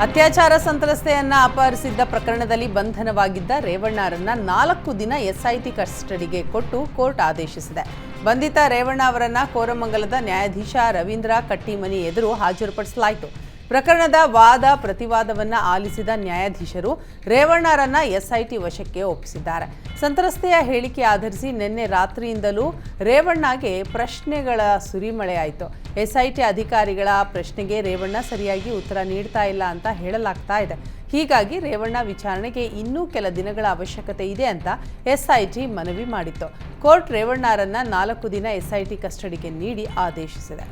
ಅತ್ಯಾಚಾರ ಸಂತ್ರಸ್ತೆಯನ್ನ ಅಪಹರಿಸಿದ್ದ ಪ್ರಕರಣದಲ್ಲಿ ಬಂಧನವಾಗಿದ್ದ ರೇವಣ್ಣರನ್ನ 4 ದಿನ ಎಸ್ಐಟಿ ಕಸ್ಟಡಿಗೆ ಕೊಟ್ಟು ಕೋರ್ಟ್ ಆದೇಶಿಸಿದೆ. ಬಂಧಿತ ರೇವಣ್ಣ ಅವರನ್ನ ಕೋರಮಂಗಲದ ನ್ಯಾಯಾಧೀಶ ರವೀಂದ್ರ ಕಟ್ಟಿಮನಿ ಎದುರು ಹಾಜರುಪಡಿಸಲಾಯಿತು. ಪ್ರಕರಣದ ವಾದ ಪ್ರತಿವಾದವನ್ನ ಆಲಿಸಿದ ನ್ಯಾಯಾಧೀಶರು ರೇವಣ್ಣರನ್ನ ಎಸ್ಐಟಿ ವಶಕ್ಕೆ ಒಪ್ಪಿಸಿದ್ದಾರೆ. ಸಂತ್ರಸ್ತೆಯ ಹೇಳಿಕೆ ಆಧರಿಸಿ ನಿನ್ನೆ ರಾತ್ರಿಯಿಂದಲೂ ರೇವಣ್ಣಗೆ ಪ್ರಶ್ನೆಗಳ ಸುರಿಮಳೆಯಾಯಿತು. ಎಸ್ಐಟಿ ಅಧಿಕಾರಿಗಳ ಪ್ರಶ್ನೆಗೆ ರೇವಣ್ಣ ಸರಿಯಾಗಿ ಉತ್ತರ ನೀಡ್ತಾ ಇಲ್ಲ ಅಂತ ಹೇಳಲಾಗ್ತಾ ಇದೆ. ಹೀಗಾಗಿ ರೇವಣ್ಣ ವಿಚಾರಣೆಗೆ ಇನ್ನೂ ಕೆಲ ದಿನಗಳ ಅವಶ್ಯಕತೆ ಇದೆ ಅಂತ ಎಸ್ಐಟಿ ಮನವಿ ಮಾಡಿತ್ತು. ಕೋರ್ಟ್ ರೇವಣ್ಣರನ್ನ 4 ದಿನ ಎಸ್ಐಟಿ ಕಸ್ಟಡಿಗೆ ನೀಡಿ ಆದೇಶಿಸಿದೆ.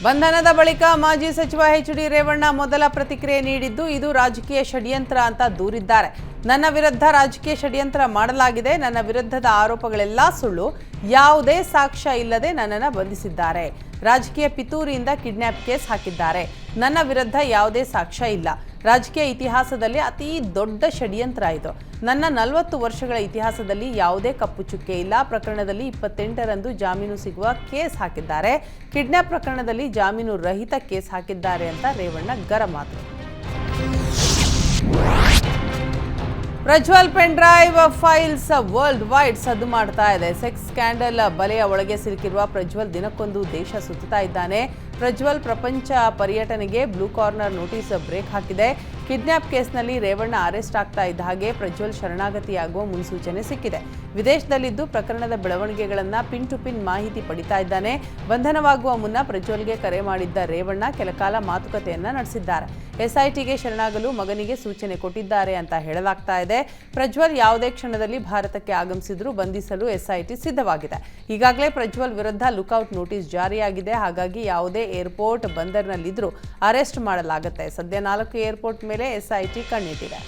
ಬಂಧನದ ಬಳಿಕ ಮಾಜಿ ಸಚಿವ ಎಚ್.ಡಿ. ರೇವಣ್ಣ ಮೊದಲ ಪ್ರತಿಕ್ರಿಯೆ ನೀಡಿದ್ದು, ಇದು ರಾಜಕೀಯ ಷಡ್ಯಂತ್ರ ಅಂತ ದೂರಿದ್ದಾರೆ. ನನ್ನ ವಿರುದ್ಧ ರಾಜಕೀಯ ಷಡ್ಯಂತ್ರ ಮಾಡಲಾಗಿದೆ. ನನ್ನ ವಿರುದ್ಧದ ಆರೋಪಗಳೆಲ್ಲ ಸುಳ್ಳು. ಯಾವುದೇ ಸಾಕ್ಷ್ಯ ಇಲ್ಲದೆ ನನ್ನನ್ನು ಬಂಧಿಸಿದ್ದಾರೆ. ರಾಜಕೀಯ ಪಿತೂರಿಯಿಂದ ಕಿಡ್ನ್ಯಾಪ್ ಕೇಸ್ ಹಾಕಿದ್ದಾರೆ. ನನ್ನ ವಿರುದ್ಧ ಯಾವುದೇ ಸಾಕ್ಷ್ಯ ಇಲ್ಲ. ರಾಜಕೀಯ ಇತಿಹಾಸದಲ್ಲಿ ಅತಿ ದೊಡ್ಡ ಷಡ್ಯಂತ್ರ ಇದು. ನನ್ನ 40 ವರ್ಷಗಳ ಇತಿಹಾಸದಲ್ಲಿ ಯಾವುದೇ ಕಪ್ಪು ಚುಕ್ಕೆ ಇಲ್ಲ. ಪ್ರಕರಣದಲ್ಲಿ 28ರಂದು ಜಾಮೀನು ಸಿಗುವ ಕೇಸ್ ಹಾಕಿದ್ದಾರೆ. ಕಿಡ್ನ್ಯಾಪ್ ಪ್ರಕರಣದಲ್ಲಿ ಜಾಮೀನು ರಹಿತ ಕೇಸ್ ಹಾಕಿದ್ದಾರೆ ಅಂತ ರೇವಣ್ಣ ಗರಮಾದ್ರು. Prajwal pen drive files worldwide ಸದ್ದು ಮಾಡ್ತಾ ಇದೆ. ಸೆಕ್ಸ್ ಸ್ಕ್ಯಾಂಡಲ್ ಬಲೆಯ ಒಳಗೆ ಸಿಲುಕಿರುವ ಪ್ರಜ್ವಲ್ ದಿನಕ್ಕೊಂದು ದೇಶ ಸುತ್ತಾ ಇದ್ದಾನೆ. ಪ್ರಜ್ವಲ್ ಪ್ರಪಂಚ ಪರ್ಯಟನೆಗೆ ಬ್ಲೂ ಕಾರ್ನರ್ ನೋಟಿಸ್ ಬ್ರೇಕ್ ಹಾಕಿದೆ. ಕಿಡ್ನ್ಯಾಪ್ ಕೇಸ್ನಲ್ಲಿ ರೇವಣ್ಣ ಅರೆಸ್ಟ್ ಆಗ್ತಾ ಇದ್ದ ಹಾಗೆ ಪ್ರಜ್ವಲ್ ಶರಣಾಗತಿಯಾಗುವ ಮುನ್ಸೂಚನೆ ಸಿಕ್ಕಿದೆ. ವಿದೇಶದಲ್ಲಿದ್ದು ಪ್ರಕರಣದ ಬೆಳವಣಿಗೆಗಳನ್ನು ಪಿನ್ ಟು ಪಿನ್ ಮಾಹಿತಿ ಪಡಿತಾ ಇದ್ದಾನೆ. ಬಂಧನವಾಗುವ ಮುನ್ನ ಪ್ರಜ್ವಲ್ಗೆ ಕರೆ ಮಾಡಿದ್ದ ರೇವಣ್ಣ ಕೆಲಕಾಲ ಮಾತುಕತೆಯನ್ನ ನಡೆಸಿದ್ದಾರೆ. ಎಸ್ಐಟಿಗೆ ಶರಣಾಗಲು ಮಗನಿಗೆ ಸೂಚನೆ ಕೊಟ್ಟಿದ್ದಾರೆ ಅಂತ ಹೇಳಲಾಗ್ತಾ ಇದೆ. ಪ್ರಜ್ವಲ್ ಯಾವುದೇ ಕ್ಷಣದಲ್ಲಿ ಭಾರತಕ್ಕೆ ಆಗಮಿಸಿದ್ರೂ ಬಂಧಿಸಲು ಎಸ್ಐಟಿ ಸಿದ್ಧವಾಗಿದೆ. ಈಗಾಗಲೇ ಪ್ರಜ್ವಲ್ ವಿರುದ್ಧ ಲುಕ್ಔಟ್ ನೋಟಿಸ್ ಜಾರಿಯಾಗಿದೆ. ಹಾಗಾಗಿ ಯಾವುದೇ ಏರ್ಪೋರ್ಟ್ ಬಂದರ್ನಲ್ಲಿದ್ರೂ ಅರೆಸ್ಟ್ ಮಾಡಲಾಗುತ್ತೆ. ಸದ್ಯ 4 ಏರ್ಪೋರ್ಟ್ ಮೇಲೆ ಎಸ್ಐಟಿ ಕಣ್ಣಿಟ್ಟಿದೆ.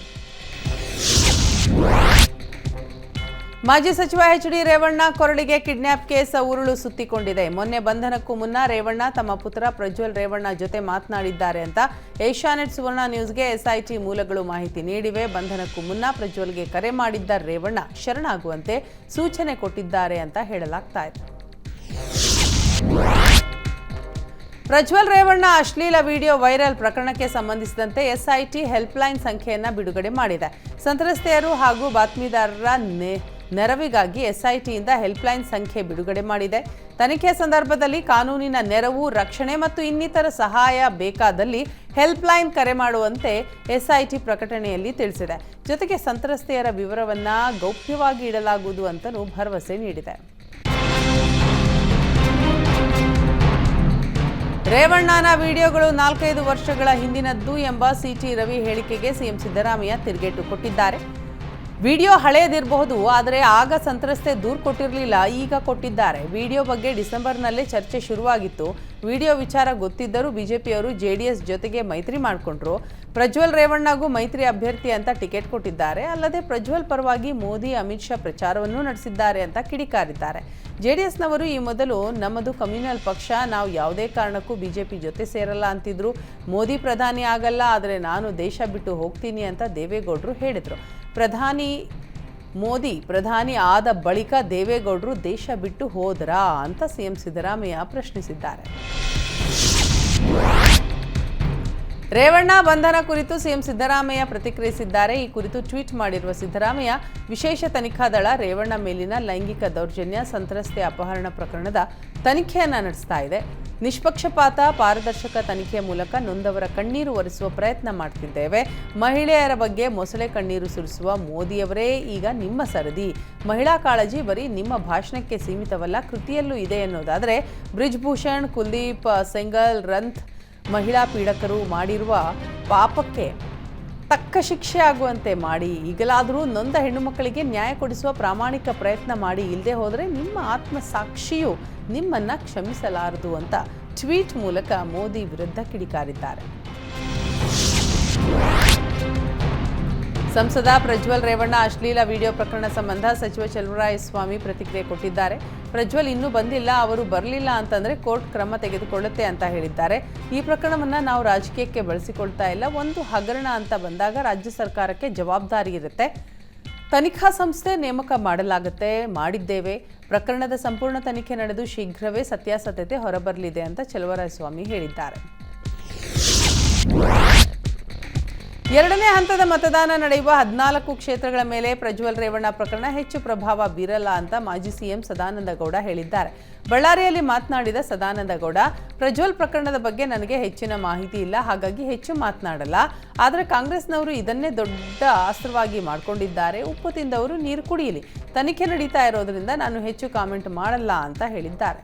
ಮಾಜಿ ಸಚಿವ ಎಚ್.ಡಿ. ರೇವಣ್ಣ ಕೊರಳಿಗೆ ಕಿಡ್ನ್ಯಾಪ್ ಕೇಸ್ ಉರುಳು ಸುತ್ತಿಕೊಂಡಿದೆ. ಮೊನ್ನೆ ಬಂಧನಕ್ಕೂ ಮುನ್ನ ರೇವಣ್ಣ ತಮ್ಮ ಪುತ್ರ ಪ್ರಜ್ವಲ್ ರೇವಣ್ಣ ಜೊತೆ ಮಾತನಾಡಿದ್ದಾರೆ ಅಂತ ಏಷ್ಯಾನೆಟ್ ಸುವರ್ಣ ನ್ಯೂಸ್ಗೆ ಎಸ್ಐಟಿ ಮೂಲಗಳು ಮಾಹಿತಿ ನೀಡಿವೆ. ಬಂಧನಕ್ಕೂ ಮುನ್ನ ಪ್ರಜ್ವಲ್ಗೆ ಕರೆ ಮಾಡಿದ್ದ ರೇವಣ್ಣ ಶರಣಾಗುವಂತೆ ಸೂಚನೆ ಕೊಟ್ಟಿದ್ದಾರೆ ಅಂತ ಹೇಳಲಾಗ್ತಾ ಇದೆ. ಪ್ರಜ್ವಲ್ ರೇವಣ್ಣ ಅಶ್ಲೀಲ ವಿಡಿಯೋ ವೈರಲ್ ಪ್ರಕರಣಕ್ಕೆ ಸಂಬಂಧಿಸಿದಂತೆ ಎಸ್ಐಟಿ ಹೆಲ್ಪ್ಲೈನ್ ಸಂಖ್ಯೆಯನ್ನು ಬಿಡುಗಡೆ ಮಾಡಿದೆ. ಸಂತ್ರಸ್ತೆಯರು ಹಾಗೂ ಬಾತ್ಮೀದಾರರ ನೆರವಿಗಾಗಿ ಎಸ್ಐಟಿಯಿಂದ ಹೆಲ್ಪ್ಲೈನ್ ಸಂಖ್ಯೆ ಬಿಡುಗಡೆ ಮಾಡಿದೆ. ತನಿಖೆ ಸಂದರ್ಭದಲ್ಲಿ ಕಾನೂನಿನ ನೆರವು, ರಕ್ಷಣೆ ಮತ್ತು ಇನ್ನಿತರ ಸಹಾಯ ಬೇಕಾದಲ್ಲಿ ಹೆಲ್ಪ್ಲೈನ್ ಕರೆ ಮಾಡುವಂತೆ ಎಸ್ಐಟಿ ಪ್ರಕಟಣೆಯಲ್ಲಿ ತಿಳಿಸಿದೆ. ಜೊತೆಗೆ ಸಂತ್ರಸ್ತೆಯರ ವಿವರವನ್ನು ಗೌಪ್ಯವಾಗಿ ಇಡಲಾಗುವುದು ಅಂತಲೂ ಭರವಸೆ ನೀಡಿದೆ. ರೇವಣ್ಣನ ವಿಡಿಯೋಗಳು 4-5 ವರ್ಷಗಳ ಹಿಂದಿನದ್ದು ಎಂಬ ಸಿಟಿ ರವಿ ಹೇಳಿಕೆಗೆ ಸಿಎಂ ಸಿದ್ದರಾಮಯ್ಯ ತಿರುಗೇಟು ಕೊಟ್ಟಿದ್ದಾರೆ. ವಿಡಿಯೋ ಹಳೆಯದಿರಬಹುದು, ಆದರೆ ಆಗ ಸಂತ್ರಸ್ತೆ ದೂರು ಕೊಟ್ಟಿರಲಿಲ್ಲ, ಈಗ ಕೊಟ್ಟಿದ್ದಾರೆ. ವಿಡಿಯೋ ಬಗ್ಗೆ ಡಿಸೆಂಬರ್ನಲ್ಲೇ ಚರ್ಚೆ ಶುರುವಾಗಿತ್ತು. ವಿಡಿಯೋ ವಿಚಾರ ಗೊತ್ತಿದ್ದರೂ ಬಿಜೆಪಿಯವರು ಜೆಡಿಎಸ್ ಜೊತೆಗೆ ಮೈತ್ರಿ ಮಾಡಿಕೊಂಡ್ರು. ಪ್ರಜ್ವಲ್ ರೇವಣ್ಣಗೂ ಮೈತ್ರಿ ಅಭ್ಯರ್ಥಿ ಅಂತ ಟಿಕೆಟ್ ಕೊಟ್ಟಿದ್ದಾರೆ. ಅಲ್ಲದೆ ಪ್ರಜ್ವಲ್ ಪರವಾಗಿ ಮೋದಿ, ಅಮಿತ್ ಶಾ ಪ್ರಚಾರವನ್ನು ನಡೆಸಿದ್ದಾರೆ ಅಂತ ಕಿಡಿಕಾರಿದ್ದಾರೆ. ಜೆಡಿಎಸ್ನವರು ಈ ಮೊದಲು ನಮ್ಮದು ಕಮ್ಯುನಲ್ ಪಕ್ಷ, ನಾವು ಯಾವುದೇ ಕಾರಣಕ್ಕೂ ಬಿಜೆಪಿ ಜೊತೆ ಸೇರಲ್ಲ ಅಂತಿದ್ರು. ಮೋದಿ ಪ್ರಧಾನಿ ಆಗಲ್ಲ, ಆದರೆ ನಾನು ದೇಶ ಬಿಟ್ಟು ಹೋಗ್ತೀನಿ ಅಂತ ದೇವೇಗೌಡರು ಹೇಳಿದರು. ಮೋದಿ ಪ್ರಧಾನಿ ಆದ ಬಳಿಕ ದೇವೇಗೌಡರು ದೇಶ ಬಿಟ್ಟು ಹೋದ್ರಾ ಅಂತ ಸಿಎಂ ಸಿದ್ದರಾಮಯ್ಯ ಪ್ರಶ್ನಿಸಿದ್ದಾರೆ. ರೇವಣ್ಣ ಬಂಧನ ಕುರಿತು ಸಿಎಂ ಸಿದ್ದರಾಮಯ್ಯ ಪ್ರತಿಕ್ರಿಯಿಸಿದ್ದಾರೆ. ಈ ಕುರಿತು ಟ್ವೀಟ್ ಮಾಡಿರುವ ಸಿದ್ದರಾಮಯ್ಯ, ವಿಶೇಷ ತನಿಖಾ ದಳ ರೇವಣ್ಣ ಮೇಲಿನ ಲೈಂಗಿಕ ದೌರ್ಜನ್ಯ, ಸಂತ್ರಸ್ತೆ ಅಪಹರಣ ಪ್ರಕರಣದ ತನಿಖೆಯನ್ನು ನಡೆಸ್ತಾ ಇದೆ. ನಿಷ್ಪಕ್ಷಪಾತ, ಪಾರದರ್ಶಕ ತನಿಖೆಯ ಮೂಲಕ ನೊಂದವರ ಕಣ್ಣೀರು ಒರೆಸುವ ಪ್ರಯತ್ನ ಮಾಡ್ತಿದ್ದೇವೆ. ಮಹಿಳೆಯರ ಬಗ್ಗೆ ಮೊಸಳೆ ಕಣ್ಣೀರು ಸುರಿಸುವ ಮೋದಿಯವರೇ ಈಗ ನಿಮ್ಮ ಸರದಿ. ಮಹಿಳಾ ಕಾಳಜಿ ಬರೀ ನಿಮ್ಮ ಭಾಷಣಕ್ಕೆ ಸೀಮಿತವಲ್ಲ, ಕೃತಿಯಲ್ಲೂ ಇದೆ ಎನ್ನುವುದಾದರೆ ಬ್ರಿಜ್ಭೂಷಣ್, ಕುಲ್ದೀಪ್ ಸೆಂಗಲ್, ರಂತ್ ಮಹಿಳಾ ಪೀಡಕರು ಮಾಡಿರುವ ಪಾಪಕ್ಕೆ ತಕ್ಕ ಶಿಕ್ಷೆ ಆಗುವಂತೆ ಮಾಡಿ. ಈಗಲಾದರೂ ನೊಂದ ಹೆಣ್ಣು ಮಕ್ಕಳಿಗೆ ನ್ಯಾಯ ಕೊಡಿಸುವ ಪ್ರಾಮಾಣಿಕ ಪ್ರಯತ್ನ ಮಾಡಿ. ಇಲ್ಲದೆ ಹೋದರೆ ನಿಮ್ಮ ಆತ್ಮಸಾಕ್ಷಿಯು ನಿಮ್ಮನ್ನು ಕ್ಷಮಿಸಲಾರದು ಅಂತ ಟ್ವೀಟ್ ಮೂಲಕ ಮೋದಿ ವಿರುದ್ಧ ಕಿಡಿಕಾರಿದ್ದಾರೆ. ಸಂಸದ ಪ್ರಜ್ವಲ್ ರೇವಣ್ಣ ಅಶ್ಲೀಲ ವಿಡಿಯೋ ಪ್ರಕರಣ ಸಂಬಂಧ ಸಚಿವ ಚಲುವರಾಯಸ್ವಾಮಿ ಪ್ರತಿಕ್ರಿಯೆ ಕೊಟ್ಟಿದ್ದಾರೆ. ಪ್ರಜ್ವಲ್ ಇನ್ನೂ ಬಂದಿಲ್ಲ, ಅವರು ಬರಲಿಲ್ಲ ಅಂತಂದರೆ ಕೋರ್ಟ್ ಕ್ರಮ ತೆಗೆದುಕೊಳ್ಳುತ್ತೆ ಅಂತ ಹೇಳಿದ್ದಾರೆ. ಈ ಪ್ರಕರಣವನ್ನು ನಾವು ರಾಜಕೀಯಕ್ಕೆ ಬಳಸಿಕೊಳ್ತಾ ಇಲ್ಲ. ಒಂದು ಹಗರಣ ಅಂತ ಬಂದಾಗ ರಾಜ್ಯ ಸರ್ಕಾರಕ್ಕೆ ಜವಾಬ್ದಾರಿ ಇರುತ್ತೆ. ತನಿಖಾ ಸಂಸ್ಥೆ ನೇಮಕ ಮಾಡಿದ್ದೇವೆ. ಪ್ರಕರಣದ ಸಂಪೂರ್ಣ ತನಿಖೆ ನಡೆದು ಶೀಘ್ರವೇ ಸತ್ಯಾಸತ್ಯತೆ ಹೊರಬರಲಿದೆ ಅಂತ ಚಲುವರಾಯಸ್ವಾಮಿ ಹೇಳಿದ್ದಾರೆ. ಎರಡನೇ ಹಂತದ ಮತದಾನ ನಡೆಯುವ 14 ಕ್ಷೇತ್ರಗಳ ಮೇಲೆ ಪ್ರಜ್ವಲ್ ರೇವಣ್ಣ ಪ್ರಕರಣ ಹೆಚ್ಚು ಪ್ರಭಾವ ಬೀರಲ್ಲ ಅಂತ ಮಾಜಿ ಸಿಎಂ ಸದಾನಂದ ಗೌಡ ಹೇಳಿದ್ದಾರೆ. ಬಳ್ಳಾರಿಯಲ್ಲಿ ಮಾತನಾಡಿದ ಸದಾನಂದ ಗೌಡ, ಪ್ರಜ್ವಲ್ ಪ್ರಕರಣದ ಬಗ್ಗೆ ನನಗೆ ಹೆಚ್ಚಿನ ಮಾಹಿತಿ ಇಲ್ಲ, ಹಾಗಾಗಿ ಹೆಚ್ಚು ಮಾತನಾಡಲ್ಲ. ಆದರೆ ಕಾಂಗ್ರೆಸ್ನವರು ಇದನ್ನೇ ದೊಡ್ಡ ಅಸ್ತ್ರವಾಗಿ ಮಾಡಿಕೊಂಡಿದ್ದಾರೆ. ಉಪ್ಪು ತಿಂದವರು ನೀರು ಕುಡಿಯಲಿ. ತನಿಖೆ ನಡೀತಾ ಇರೋದ್ರಿಂದ ನಾನು ಹೆಚ್ಚು ಕಾಮೆಂಟ್ ಮಾಡಲ್ಲ ಅಂತ ಹೇಳಿದ್ದಾರೆ.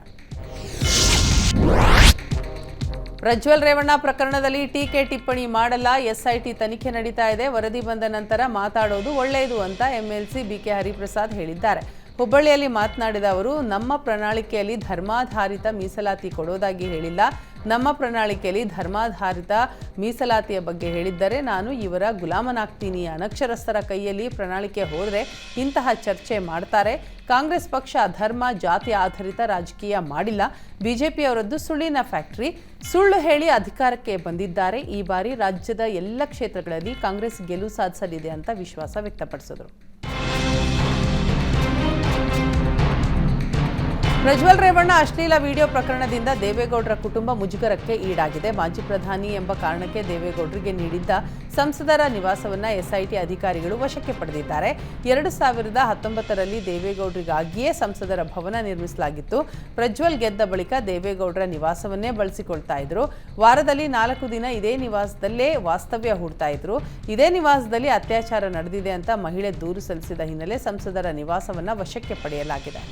ಪ್ರಜ್ವಲ್ ರೇವಣ್ಣ ಪ್ರಕರಣದಲ್ಲಿ ಟೀಕೆ ಟಿಪ್ಪಣಿ ಮಾಡಲ್ಲ. ಎಸ್ಐಟಿ ತನಿಖೆ ನಡೀತಾ ಇದೆ. ವರದಿ ಬಂದ ನಂತರ ಮಾತಾಡೋದು ಒಳ್ಳೆಯದು ಅಂತ ಎಂಎಲ್ಸಿ ಬಿಕೆ ಹರಿಪ್ರಸಾದ್ ಹೇಳಿದ್ದಾರೆ. ಹುಬ್ಬಳ್ಳಿಯಲ್ಲಿ ಮಾತನಾಡಿದ ಅವರು, ನಮ್ಮ ಪ್ರಣಾಳಿಕೆಯಲ್ಲಿ ಧರ್ಮಾಧಾರಿತ ಮೀಸಲಾತಿ ಕೊಡೋದಾಗಿ ಹೇಳಿಲ್ಲ. ನಮ್ಮ ಪ್ರಣಾಳಿಕೆಯಲ್ಲಿ ಧರ್ಮಾಧಾರಿತ ಮೀಸಲಾತಿಯ ಬಗ್ಗೆ ಹೇಳಿದ್ದರೆ ನಾನು ಇವರ ಗುಲಾಮನಾಗ್ತೀನಿ. ಅನಕ್ಷರಸ್ಥರ ಕೈಯಲ್ಲಿ ಪ್ರಣಾಳಿಕೆ ಹೋದರೆ ಇಂತಹ ಚರ್ಚೆ ಮಾಡ್ತಾರೆ. ಕಾಂಗ್ರೆಸ್ ಪಕ್ಷ ಧರ್ಮ ಜಾತಿ ಆಧಾರಿತ ರಾಜಕೀಯ ಮಾಡಿಲ್ಲ. ಬಿಜೆಪಿಯವರದ್ದು ಸುಳ್ಳಿನ ಫ್ಯಾಕ್ಟರಿ. ಸುಳ್ಳು ಹೇಳಿ ಅಧಿಕಾರಕ್ಕೆ ಬಂದಿದ್ದಾರೆ. ಈ ಬಾರಿ ರಾಜ್ಯದ ಎಲ್ಲ ಕ್ಷೇತ್ರಗಳಲ್ಲಿ ಕಾಂಗ್ರೆಸ್ ಗೆಲುವು ಸಾಧಿಸಲಿದೆ ಅಂತ ವಿಶ್ವಾಸ ವ್ಯಕ್ತಪಡಿಸಿದರು. ಪ್ರಜ್ವಲ್ ರೇವಣ್ಣ ಅಶ್ಲೀಲ ವಿಡಿಯೋ ಪ್ರಕರಣದಿಂದ ದೇವೇಗೌಡರ ಕುಟುಂಬ ಮುಜುಗರಕ್ಕೆ ಈಡಾಗಿದೆ. ಮಾಜಿ ಪ್ರಧಾನಿ ಎಂಬ ಕಾರಣಕ್ಕೆ ದೇವೇಗೌಡರಿಗೆ ನೀಡಿದ್ದ ಸಂಸದರ ನಿವಾಸವನ್ನು ಎಸ್ಐಟಿ ಅಧಿಕಾರಿಗಳು ವಶಕ್ಕೆ ಪಡೆದಿದ್ದಾರೆ. 2019ರಲ್ಲಿ ದೇವೇಗೌಡರಿಗಾಗಿಯೇ ಸಂಸದರ ಭವನ ನಿರ್ಮಿಸಲಾಗಿತ್ತು. ಪ್ರಜ್ವಲ್ ಗೆದ್ದ ಬಳಿಕ ದೇವೇಗೌಡರ ನಿವಾಸವನ್ನೇ ಬಳಸಿಕೊಳ್ತಾ ಇದ್ರು. ವಾರದಲ್ಲಿ 4 ದಿನ ಇದೇ ನಿವಾಸದಲ್ಲೇ ವಾಸ್ತವ್ಯ ಹೂಡ್ತಾ ಇದ್ರು. ಇದೇ ನಿವಾಸದಲ್ಲಿ ಅತ್ಯಾಚಾರ ನಡೆದಿದೆ ಅಂತ ಮಹಿಳೆ ದೂರು ಸಲ್ಲಿಸಿದ ಹಿನ್ನೆಲೆ ಸಂಸದರ ನಿವಾಸವನ್ನು ವಶಕ್ಕೆ ಪಡೆಯಲಾಗಿದೆ.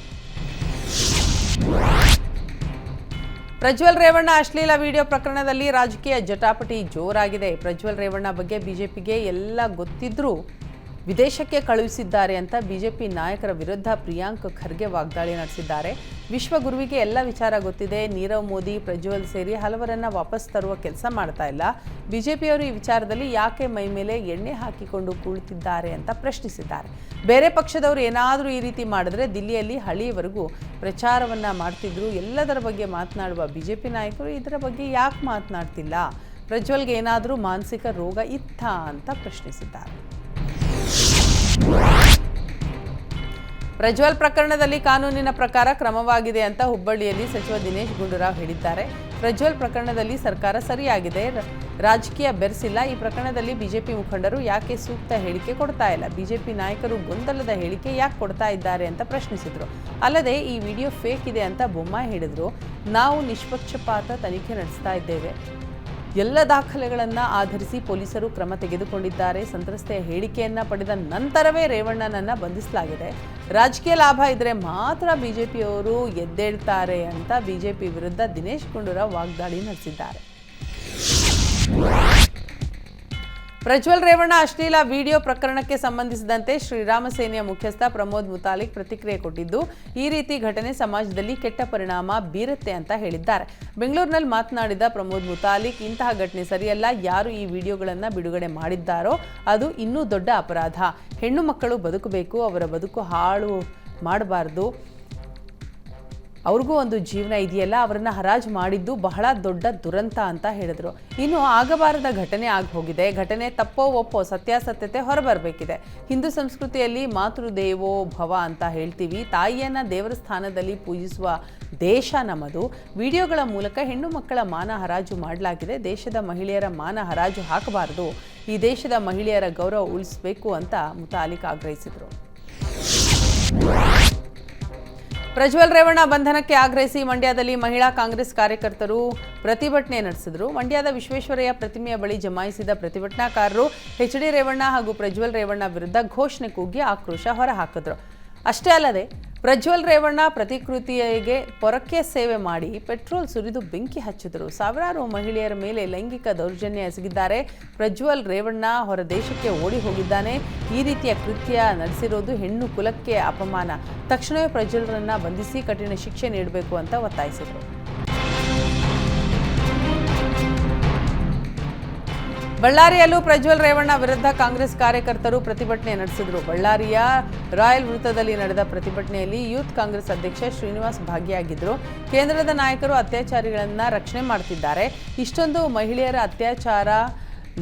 ಪ್ರಜ್ವಲ್ ರೇವಣ್ಣ ಅಶ್ಲೀಲ ವಿಡಿಯೋ ಪ್ರಕರಣದಲ್ಲಿ ರಾಜಕೀಯ ಜಟಾಪಟಿ ಜೋರಾಗಿದೆ. ಪ್ರಜ್ವಲ್ ರೇವಣ್ಣ ಬಗ್ಗೆ ಬಿಜೆಪಿಗೆ ಎಲ್ಲ ಗೊತ್ತಿದ್ರೂ ವಿದೇಶಕ್ಕೆ ಕಳುಹಿಸಿದ್ದಾರೆ ಅಂತ ಬಿಜೆಪಿ ನಾಯಕರ ವಿರುದ್ಧ ಪ್ರಿಯಾಂಕ್ ಖರ್ಗೆ ವಾಗ್ದಾಳಿ ನಡೆಸಿದ್ದಾರೆ. ವಿಶ್ವಗುರುವಿಗೆ ಎಲ್ಲ ವಿಚಾರ ಗೊತ್ತಿದೆ. ನೀರವ್ ಮೋದಿ, ಪ್ರಜ್ವಲ್ ಸೇರಿ ಹಲವರನ್ನ ವಾಪಸ್ ತರುವ ಕೆಲಸ ಮಾಡ್ತಾ ಇಲ್ಲ. ಬಿಜೆಪಿಯವರು ಈ ವಿಚಾರದಲ್ಲಿ ಯಾಕೆ ಮೈ ಮೇಲೆ ಎಣ್ಣೆ ಹಾಕಿಕೊಂಡು ಕುಳಿತಿದ್ದಾರೆ ಅಂತ ಪ್ರಶ್ನಿಸಿದ್ದಾರೆ. ಬೇರೆ ಪಕ್ಷದವರು ಏನಾದರೂ ಈ ರೀತಿ ಮಾಡಿದ್ರೆ ದಿಲ್ಲಿಯಲ್ಲಿ ಹಳಿಯವರೆಗೂ ಪ್ರಚಾರವನ್ನ ಮಾಡ್ತಿದ್ರು. ಎಲ್ಲದರ ಬಗ್ಗೆ ಮಾತನಾಡುವ ಬಿಜೆಪಿ ನಾಯಕರು ಇದರ ಬಗ್ಗೆ ಯಾಕೆ ಮಾತನಾಡ್ತಿಲ್ಲ? ಪ್ರಜ್ವಲ್ಗೆ ಏನಾದರೂ ಮಾನಸಿಕ ರೋಗ ಇತ್ತಾ ಅಂತ ಪ್ರಶ್ನಿಸಿದ್ದಾರೆ. ಪ್ರಜ್ವಲ್ ಪ್ರಕರಣದಲ್ಲಿ ಕಾನೂನಿನ ಪ್ರಕಾರ ಕ್ರಮವಾಗಿದೆ ಅಂತ ಹುಬ್ಬಳ್ಳಿಯಲ್ಲಿ ಸಚಿವ ದಿನೇಶ್ ಗುಂಡೂರಾವ್ ಹೇಳಿದ್ದಾರೆ. ಪ್ರಜ್ವಲ್ ಪ್ರಕರಣದಲ್ಲಿ ಸರ್ಕಾರ ಸರಿಯಾಗಿದೆ, ರಾಜಕೀಯ ಬೆರೆಸಿಲ್ಲ. ಈ ಪ್ರಕರಣದಲ್ಲಿ ಬಿಜೆಪಿ ಮುಖಂಡರು ಯಾಕೆ ಸೂಕ್ತ ಹೇಳಿಕೆ ಕೊಡ್ತಾ ಇಲ್ಲ? ಬಿಜೆಪಿ ನಾಯಕರು ಗೊಂದಲದ ಹೇಳಿಕೆ ಯಾಕೆ ಕೊಡ್ತಾ ಇದ್ದಾರೆ ಅಂತ ಪ್ರಶ್ನಿಸಿದ್ರು. ಅಲ್ಲದೆ ಈ ವಿಡಿಯೋ ಫೇಕ್ ಇದೆ ಅಂತ ಬೊಮ್ಮಾಯಿ ಹೇಳಿದ್ರು. ನಾವು ನಿಷ್ಪಕ್ಷಪಾತ ತನಿಖೆ ನಡೆಸ್ತಾ ಇದ್ದೇವೆ. ಎಲ್ಲ ದಾಖಲೆಗಳನ್ನು ಆಧರಿಸಿ ಪೊಲೀಸರು ಕ್ರಮ ತೆಗೆದುಕೊಂಡಿದ್ದಾರೆ. ಸಂತ್ರಸ್ತೆಯ ಹೇಳಿಕೆಯನ್ನ ಪಡೆದ ನಂತರವೇ ರೇವಣ್ಣನನ್ನ ಬಂಧಿಸಲಾಗಿದೆ. ರಾಜಕೀಯ ಲಾಭ ಇದ್ರೆ ಮಾತ್ರ ಬಿಜೆಪಿಯವರು ಎದ್ದೇಳ್ತಾರೆ ಅಂತ ಬಿಜೆಪಿ ವಿರುದ್ಧ ದಿನೇಶ್ ಗುಂಡೂರಾವ್ ವಾಗ್ದಾಳಿ ನಡೆಸಿದ್ದಾರೆ. ಪ್ರಜ್ವಲ್ ರೇವಣ್ಣ ಅಶ್ಲೀಲ ವಿಡಿಯೋ ಪ್ರಕರಣಕ್ಕೆ ಸಂಬಂಧಿಸಿದಂತೆ ಶ್ರೀರಾಮ ಸೇನೆಯ ಮುಖ್ಯಸ್ಥ ಪ್ರಮೋದ್ ಮುತಾಲಿಕ್ ಪ್ರತಿಕ್ರಿಯೆ ಕೊಟ್ಟಿದ್ದು, ಈ ರೀತಿ ಘಟನೆ ಸಮಾಜದಲ್ಲಿ ಕೆಟ್ಟ ಪರಿಣಾಮ ಬೀರುತ್ತೆ ಅಂತ ಹೇಳಿದ್ದಾರೆ. ಬೆಂಗಳೂರಿನಲ್ಲಿ ಮಾತನಾಡಿದ ಪ್ರಮೋದ್ ಮುತಾಲಿಕ್, ಇಂತಹ ಘಟನೆ ಸರಿಯಲ್ಲ. ಯಾರು ಈ ವಿಡಿಯೋಗಳನ್ನು ಬಿಡುಗಡೆ ಮಾಡಿದ್ದಾರೋ ಅದು ಇನ್ನೂ ದೊಡ್ಡ ಅಪರಾಧ. ಹೆಣ್ಣು ಮಕ್ಕಳು ಬದುಕಬೇಕು, ಅವರ ಬದುಕು ಹಾಳು ಮಾಡಬಾರ್ದು. ಅವ್ರಿಗೂ ಒಂದು ಜೀವನ ಇದೆಯಲ್ಲ, ಅವರನ್ನು ಹರಾಜು ಮಾಡಿದ್ದು ಬಹಳ ದೊಡ್ಡ ದುರಂತ ಅಂತ ಹೇಳಿದ್ರು. ಇನ್ನು ಆಗಬಾರದ ಘಟನೆ ಆಗಿ ಹೋಗಿದೆ. ಘಟನೆ ತಪ್ಪೋ ಒಪ್ಪೋ ಸತ್ಯಾಸತ್ಯತೆ ಹೊರಬರಬೇಕಿದೆ. ಹಿಂದೂ ಸಂಸ್ಕೃತಿಯಲ್ಲಿ ಮಾತೃದೇವೋ ಭವ ಅಂತ ಹೇಳ್ತೀವಿ. ತಾಯಿಯನ್ನ ದೇವರ ಸ್ಥಾನದಲ್ಲಿ ಪೂಜಿಸುವ ದೇಶ ನಮ್ಮದು. ವಿಡಿಯೋಗಳ ಮೂಲಕ ಹೆಣ್ಣು ಮಕ್ಕಳ ಮಾನ ಹರಾಜು ಮಾಡಲಾಗಿದೆ. ದೇಶದ ಮಹಿಳೆಯರ ಮಾನ ಹರಾಜು ಹಾಕಬಾರದು. ಈ ದೇಶದ ಮಹಿಳೆಯರ ಗೌರವ ಉಳಿಸಬೇಕು ಅಂತ ಮುತಾಲಿಕ್ ಆಗ್ರಹಿಸಿದರು. ಪ್ರಜ್ವಲ್ ರೇವಣ್ಣ ಬಂಧನಕ್ಕೆ ಆಗ್ರಹಿಸಿ ಮಂಡ್ಯದಲ್ಲಿ ಮಹಿಳಾ ಕಾಂಗ್ರೆಸ್ ಕಾರ್ಯಕರ್ತರು ಪ್ರತಿಭಟನೆ ನಡೆಸಿದರು. ಮಂಡ್ಯದ ವಿಶ್ವೇಶ್ವರಯ್ಯ ಪ್ರತಿಮೆಯ ಬಳಿ ಜಮಾಯಿಸಿದ ಪ್ರತಿಭಟನಾಕಾರರು ಎಚ್.ಡಿ. ರೇವಣ್ಣ ಹಾಗೂ ಪ್ರಜ್ವಲ್ ರೇವಣ್ಣ ವಿರುದ್ಧ ಘೋಷಣೆ ಕೂಗಿ ಆಕ್ರೋಶ ಹೊರಹಾಕಿದ್ರು. ಅಷ್ಟೇ ಅಲ್ಲದೆ ಪ್ರಜ್ವಲ್ ರೇವಣ್ಣ ಪ್ರತಿಕೃತಿಗೆ ಪೊರಕೆ ಸೇವೆ ಮಾಡಿ ಪೆಟ್ರೋಲ್ ಸುರಿದು ಬೆಂಕಿ ಹಚ್ಚಿದರು. ಸಾವಿರಾರು ಮಹಿಳೆಯರ ಮೇಲೆ ಲೈಂಗಿಕ ದೌರ್ಜನ್ಯ ಎಸಗಿದ್ದಾರೆ. ಪ್ರಜ್ವಲ್ ರೇವಣ್ಣ ಹೊರ ದೇಶಕ್ಕೆ ಓಡಿ ಹೋಗಿದ್ದಾನೆ. ಈ ರೀತಿಯ ಕೃತ್ಯ ನಡೆಸಿರೋದು ಹೆಣ್ಣು ಕುಲಕ್ಕೆ ಅಪಮಾನ. ತಕ್ಷಣವೇ ಪ್ರಜ್ವಲ್ರನ್ನ ಬಂಧಿಸಿ ಕಠಿಣ ಶಿಕ್ಷೆ ನೀಡಬೇಕು ಅಂತ ಒತ್ತಾಯಿಸಿದರು. ಬಳ್ಳಾರಿಯಲ್ಲೂ ಪ್ರಜ್ವಲ್ ರೇವಣ್ಣ ವಿರುದ್ಧ ಕಾಂಗ್ರೆಸ್ ಕಾರ್ಯಕರ್ತರು ಪ್ರತಿಭಟನೆ ನಡೆಸಿದರು. ಬಳ್ಳಾರಿಯ ರಾಯಲ್ ವೃತ್ತದಲ್ಲಿ ನಡೆದ ಪ್ರತಿಭಟನೆಯಲ್ಲಿ ಯೂತ್ ಕಾಂಗ್ರೆಸ್ ಅಧ್ಯಕ್ಷ ಶ್ರೀನಿವಾಸ್ ಭಾಗಿಯಾಗಿದ್ದರು. ಕೇಂದ್ರದ ನಾಯಕರು ಅತ್ಯಾಚಾರಿಗಳನ್ನು ರಕ್ಷಣೆ ಮಾಡ್ತಿದ್ದಾರೆ. ಇಷ್ಟೊಂದು ಮಹಿಳೆಯರ ಅತ್ಯಾಚಾರ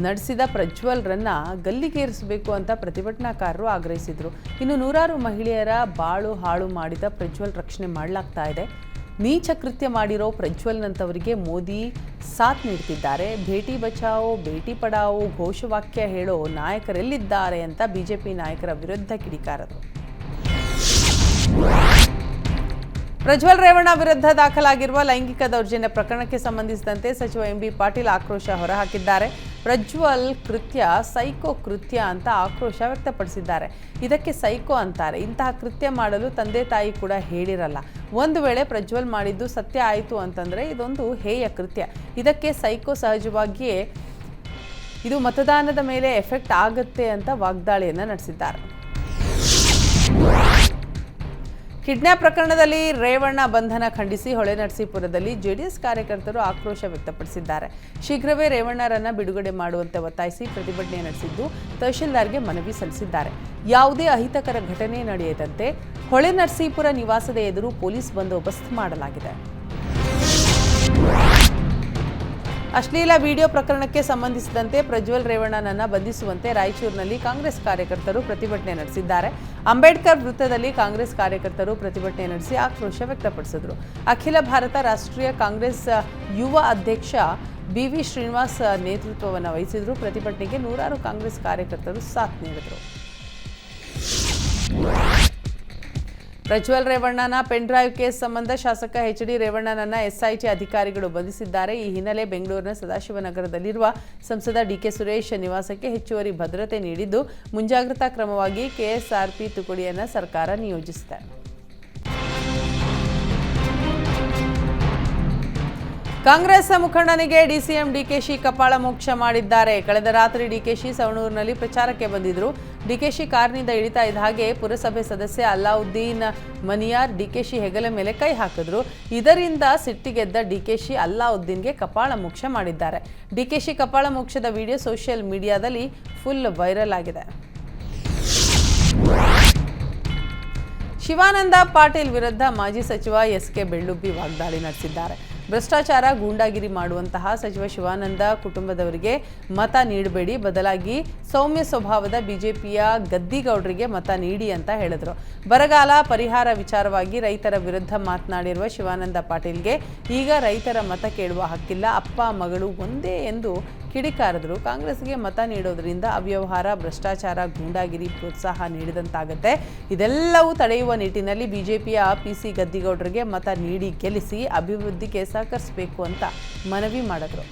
ನಡೆಸಿದ ಪ್ರಜ್ವಲ್ರನ್ನ ಗಲ್ಲಿಗೇರಿಸಬೇಕು ಅಂತ ಪ್ರತಿಭಟನಾಕಾರರು ಆಗ್ರಹಿಸಿದರು. ಇನ್ನು ನೂರಾರು ಮಹಿಳೆಯರ ಬಾಳು ಹಾಳು ಮಾಡಿದ ಪ್ರಜ್ವಲ್ ರಕ್ಷಣೆ ಮಾಡಲಾಗ್ತಾ ಇದೆ. ನೀಚ ಕೃತ್ಯ ಮಾಡಿರೋ ಪ್ರಜ್ವಲ್ನಂತವರಿಗೆ ಮೋದಿ ಸಾಥ್ ನೀಡ್ತಿದ್ದಾರೆ. ಬೇಟಿ ಬಚಾವೋ ಬೇಟಿ ಪಡಾವೋ ಘೋಷವಾಕ್ಯ ಹೇಳೋ ನಾಯಕರೆಲ್ಲಿದ್ದಾರೆ ಅಂತ ಬಿಜೆಪಿ ನಾಯಕರ ವಿರುದ್ಧ ಕಿಡಿಕಾರರು. ಪ್ರಜ್ವಲ್ ರೇವಣ್ಣ ವಿರುದ್ಧ ದಾಖಲಾಗಿರುವ ಲೈಂಗಿಕ ದೌರ್ಜನ್ಯ ಪ್ರಕರಣಕ್ಕೆ ಸಂಬಂಧಿಸಿದಂತೆ ಸಚಿವ ಎಂಬಿ ಪಾಟೀಲ್ ಆಕ್ರೋಶ ಹೊರಹಾಕಿದ್ದಾರೆ. ಪ್ರಜ್ವಲ್ ಕೃತ್ಯ ಸೈಕೋ ಕೃತ್ಯ ಅಂತ ಆಕ್ರೋಶ ವ್ಯಕ್ತಪಡಿಸಿದ್ದಾರೆ. ಇದಕ್ಕೆ ಸೈಕೋ ಅಂತಾರೆ. ಇಂತಹ ಕೃತ್ಯ ಮಾಡಲು ತಂದೆ ತಾಯಿ ಕೂಡ ಹೇಳಿರಲ್ಲ. ಒಂದು ವೇಳೆ ಪ್ರಜ್ವಲ್ ಮಾಡಿದ್ದು ಸತ್ಯ ಆಯಿತು ಅಂತಂದರೆ ಇದೊಂದು ಹೇಯ ಕೃತ್ಯ. ಇದಕ್ಕೆ ಸೈಕೋ ಸಹಜವಾಗಿಯೇ ಇದು ಮತದಾನದ ಮೇಲೆ ಎಫೆಕ್ಟ್ ಆಗುತ್ತೆ ಅಂತ ವಾಗ್ದಾಳಿಯನ್ನು ನಡೆಸಿದ್ದಾರೆ. ಕಿಡ್ನಾಪ್ ಪ್ರಕರಣದಲ್ಲಿ ರೇವಣ್ಣ ಬಂಧನ ಖಂಡಿಸಿ ಹೊಳೆನರಸೀಪುರದಲ್ಲಿ ಜೆಡಿಎಸ್ ಕಾರ್ಯಕರ್ತರು ಆಕ್ರೋಶ ವ್ಯಕ್ತಪಡಿಸಿದ್ದಾರೆ. ಶೀಘ್ರವೇ ರೇವಣ್ಣರನ್ನ ಬಿಡುಗಡೆ ಮಾಡುವಂತೆ ಒತ್ತಾಯಿಸಿ ಪ್ರತಿಭಟನೆ ನಡೆಸಿದ್ದು ತಹಶೀಲ್ದಾರ್ಗೆ ಮನವಿ ಸಲ್ಲಿಸಿದ್ದಾರೆ. ಯಾವುದೇ ಅಹಿತಕರ ಘಟನೆ ನಡೆಯದಂತೆ ಹೊಳೆನರಸೀಪುರ ನಿವಾಸದ ಎದುರು ಪೊಲೀಸ್ ಬಂದೋಬಸ್ತ್ ಮಾಡಲಾಗಿದೆ. ಅಶ್ಲೀಲ ವಿಡಿಯೋ ಪ್ರಕರಣಕ್ಕೆ ಸಂಬಂಧಿಸಿದಂತೆ ಪ್ರಜ್ವಲ್ ರೇವಣ್ಣನನ್ನ ಬಂಧಿಸುವಂತೆ ರಾಯಚೂರಿನಲ್ಲಿ ಕಾಂಗ್ರೆಸ್ ಕಾರ್ಯಕರ್ತರು ಪ್ರತಿಭಟನೆ ನಡೆಸಿದ್ದಾರೆ. ಅಂಬೇಡ್ಕರ್ ವೃತ್ತದಲ್ಲಿ ಕಾಂಗ್ರೆಸ್ ಕಾರ್ಯಕರ್ತರು ಪ್ರತಿಭಟನೆ ನಡೆಸಿ ಆಕ್ರೋಶ ವ್ಯಕ್ತಪಡಿಸಿದರು. ಅಖಿಲ ಭಾರತ ರಾಷ್ಟ್ರೀಯ ಕಾಂಗ್ರೆಸ್ ಯುವ ಅಧ್ಯಕ್ಷ ಬಿವಿ ಶ್ರೀನಿವಾಸ್ ನೇತೃತ್ವವನ್ನು ವಹಿಸಿದರು. ಪ್ರತಿಭಟನೆಗೆ ನೂರಾರು ಕಾಂಗ್ರೆಸ್ ಕಾರ್ಯಕರ್ತರು ಸಾಥ್ ನೀಡಿದರು. ಪ್ರಜ್ವಲ್ ರೇವಣ್ಣನ ಪೆನ್ ಡ್ರೈವ್ ಕೇಸ್ ಸಂಬಂಧ ಶಾಸಕ ಎಚ್ ಡಿ ರೇವಣ್ಣನನ್ನ ಎಸ್ಐಟಿ ಅಧಿಕಾರಿಗಳು ಬಂಧಿಸಿದ್ದಾರೆ. ಈ ಹಿನ್ನೆಲೆ ಬೆಂಗಳೂರಿನ ಸದಾಶಿವನಗರದಲ್ಲಿರುವ ಸಂಸದ ಡಿಕೆ ಸುರೇಶ್ ನಿವಾಸಕ್ಕೆ ಹೆಚ್ಚುವರಿ ಭದ್ರತೆ ನೀಡಿದ್ದು ಮುಂಜಾಗ್ರತಾ ಕ್ರಮವಾಗಿ ಕೆಎಸ್ಆರ್ಪಿ ತುಕಡಿಯನ್ನು ಸರ್ಕಾರ ನಿಯೋಜಿಸಿದೆ. ಕಾಂಗ್ರೆಸ್ ಮುಖಂಡನಿಗೆ ಡಿಸಿಎಂ ಡಿಕೆಶಿ ಕಪಾಳ ಮೋಕ್ಷ ಮಾಡಿದ್ದಾರೆ. ಕಳೆದ ರಾತ್ರಿ ಡಿಕೆಶಿ ಸವಣೂರಿನಲ್ಲಿ ಪ್ರಚಾರಕ್ಕೆ ಬಂದಿದ್ರು. ಡಿಕೆಶಿ ಕಾರಿನಿಂದ ಇಳಿತಾ ಇದ್ದ ಹಾಗೆ ಪುರಸಭೆ ಸದಸ್ಯ ಅಲ್ಲಾವುದ್ದೀನ್ ಮನಿಯಾರ್ ಡಿಕೆಶಿ ಹೆಗಲ ಮೇಲೆ ಕೈ ಹಾಕಿದ್ರು. ಇದರಿಂದ ಸಿಟ್ಟಿಗೆದ್ದ ಡಿಕೆಶಿ ಅಲ್ಲಾವುದ್ದೀನ್ಗೆ ಕಪಾಳ ಮೋಕ್ಷ ಮಾಡಿದ್ದಾರೆ. ಡಿಕೆಶಿ ಕಪಾಳ ಮೋಕ್ಷದ ವಿಡಿಯೋ ಸೋಷಿಯಲ್ ಮೀಡಿಯಾದಲ್ಲಿ ಫುಲ್ ವೈರಲ್ ಆಗಿದೆ. ಶಿವಾನಂದ ಪಾಟೀಲ್ ವಿರುದ್ಧ ಮಾಜಿ ಸಚಿವ ಎಸ್.ಕೆ. ಬೆಳ್ಳುಬ್ಬಿ ವಾಗ್ದಾಳಿ ನಡೆಸಿದ್ದಾರೆ. ಭ್ರಷ್ಟಾಚಾರ ಗೂಂಡಾಗಿರಿ ಮಾಡುವಂತಹ ಸಚಿವ ಶಿವಾನಂದ ಕುಟುಂಬದವರಿಗೆ ಮತ ನೀಡಬೇಡಿ, ಬದಲಾಗಿ ಸೌಮ್ಯ ಸ್ವಭಾವದ ಬಿಜೆಪಿಯ ಗದ್ದಿಗೌಡರಿಗೆ ಮತ ನೀಡಿ ಅಂತ ಹೇಳಿದರು. ಬರಗಾಲ ಪರಿಹಾರ ವಿಚಾರವಾಗಿ ರೈತರ ವಿರುದ್ಧ ಮಾತನಾಡಿರುವ ಶಿವಾನಂದ ಪಾಟೀಲ್ಗೆ ಈಗ ರೈತರ ಮತ ಕೇಳುವ ಹಕ್ಕಿಲ್ಲ, ಅಪ್ಪ ಮಗಳು ಒಂದೇ ಎಂದು ಕಿಡಿಕಾರದರು. ಕಾಂಗ್ರೆಸ್ಗೆ ಮತ ನೀಡೋದ್ರಿಂದ ಅವ್ಯವಹಾರ, ಭ್ರಷ್ಟಾಚಾರ, ಗೂಂಡಾಗಿರಿ ಪ್ರೋತ್ಸಾಹ ನೀಡಿದಂತಾಗುತ್ತೆ. ಇದೆಲ್ಲವೂ ತಡೆಯುವ ನಿಟ್ಟಿನಲ್ಲಿ ಬಿಜೆಪಿಯ ಪಿಸಿ ಗದ್ದಿಗೌಡರಿಗೆ ಮತ ನೀಡಿ ಗೆಲ್ಲಿಸಿ ಅಭಿವೃದ್ಧಿಗೆ ಸಹಕರಿಸಬೇಕು ಅಂತ ಮನವಿ ಮಾಡಿದರು.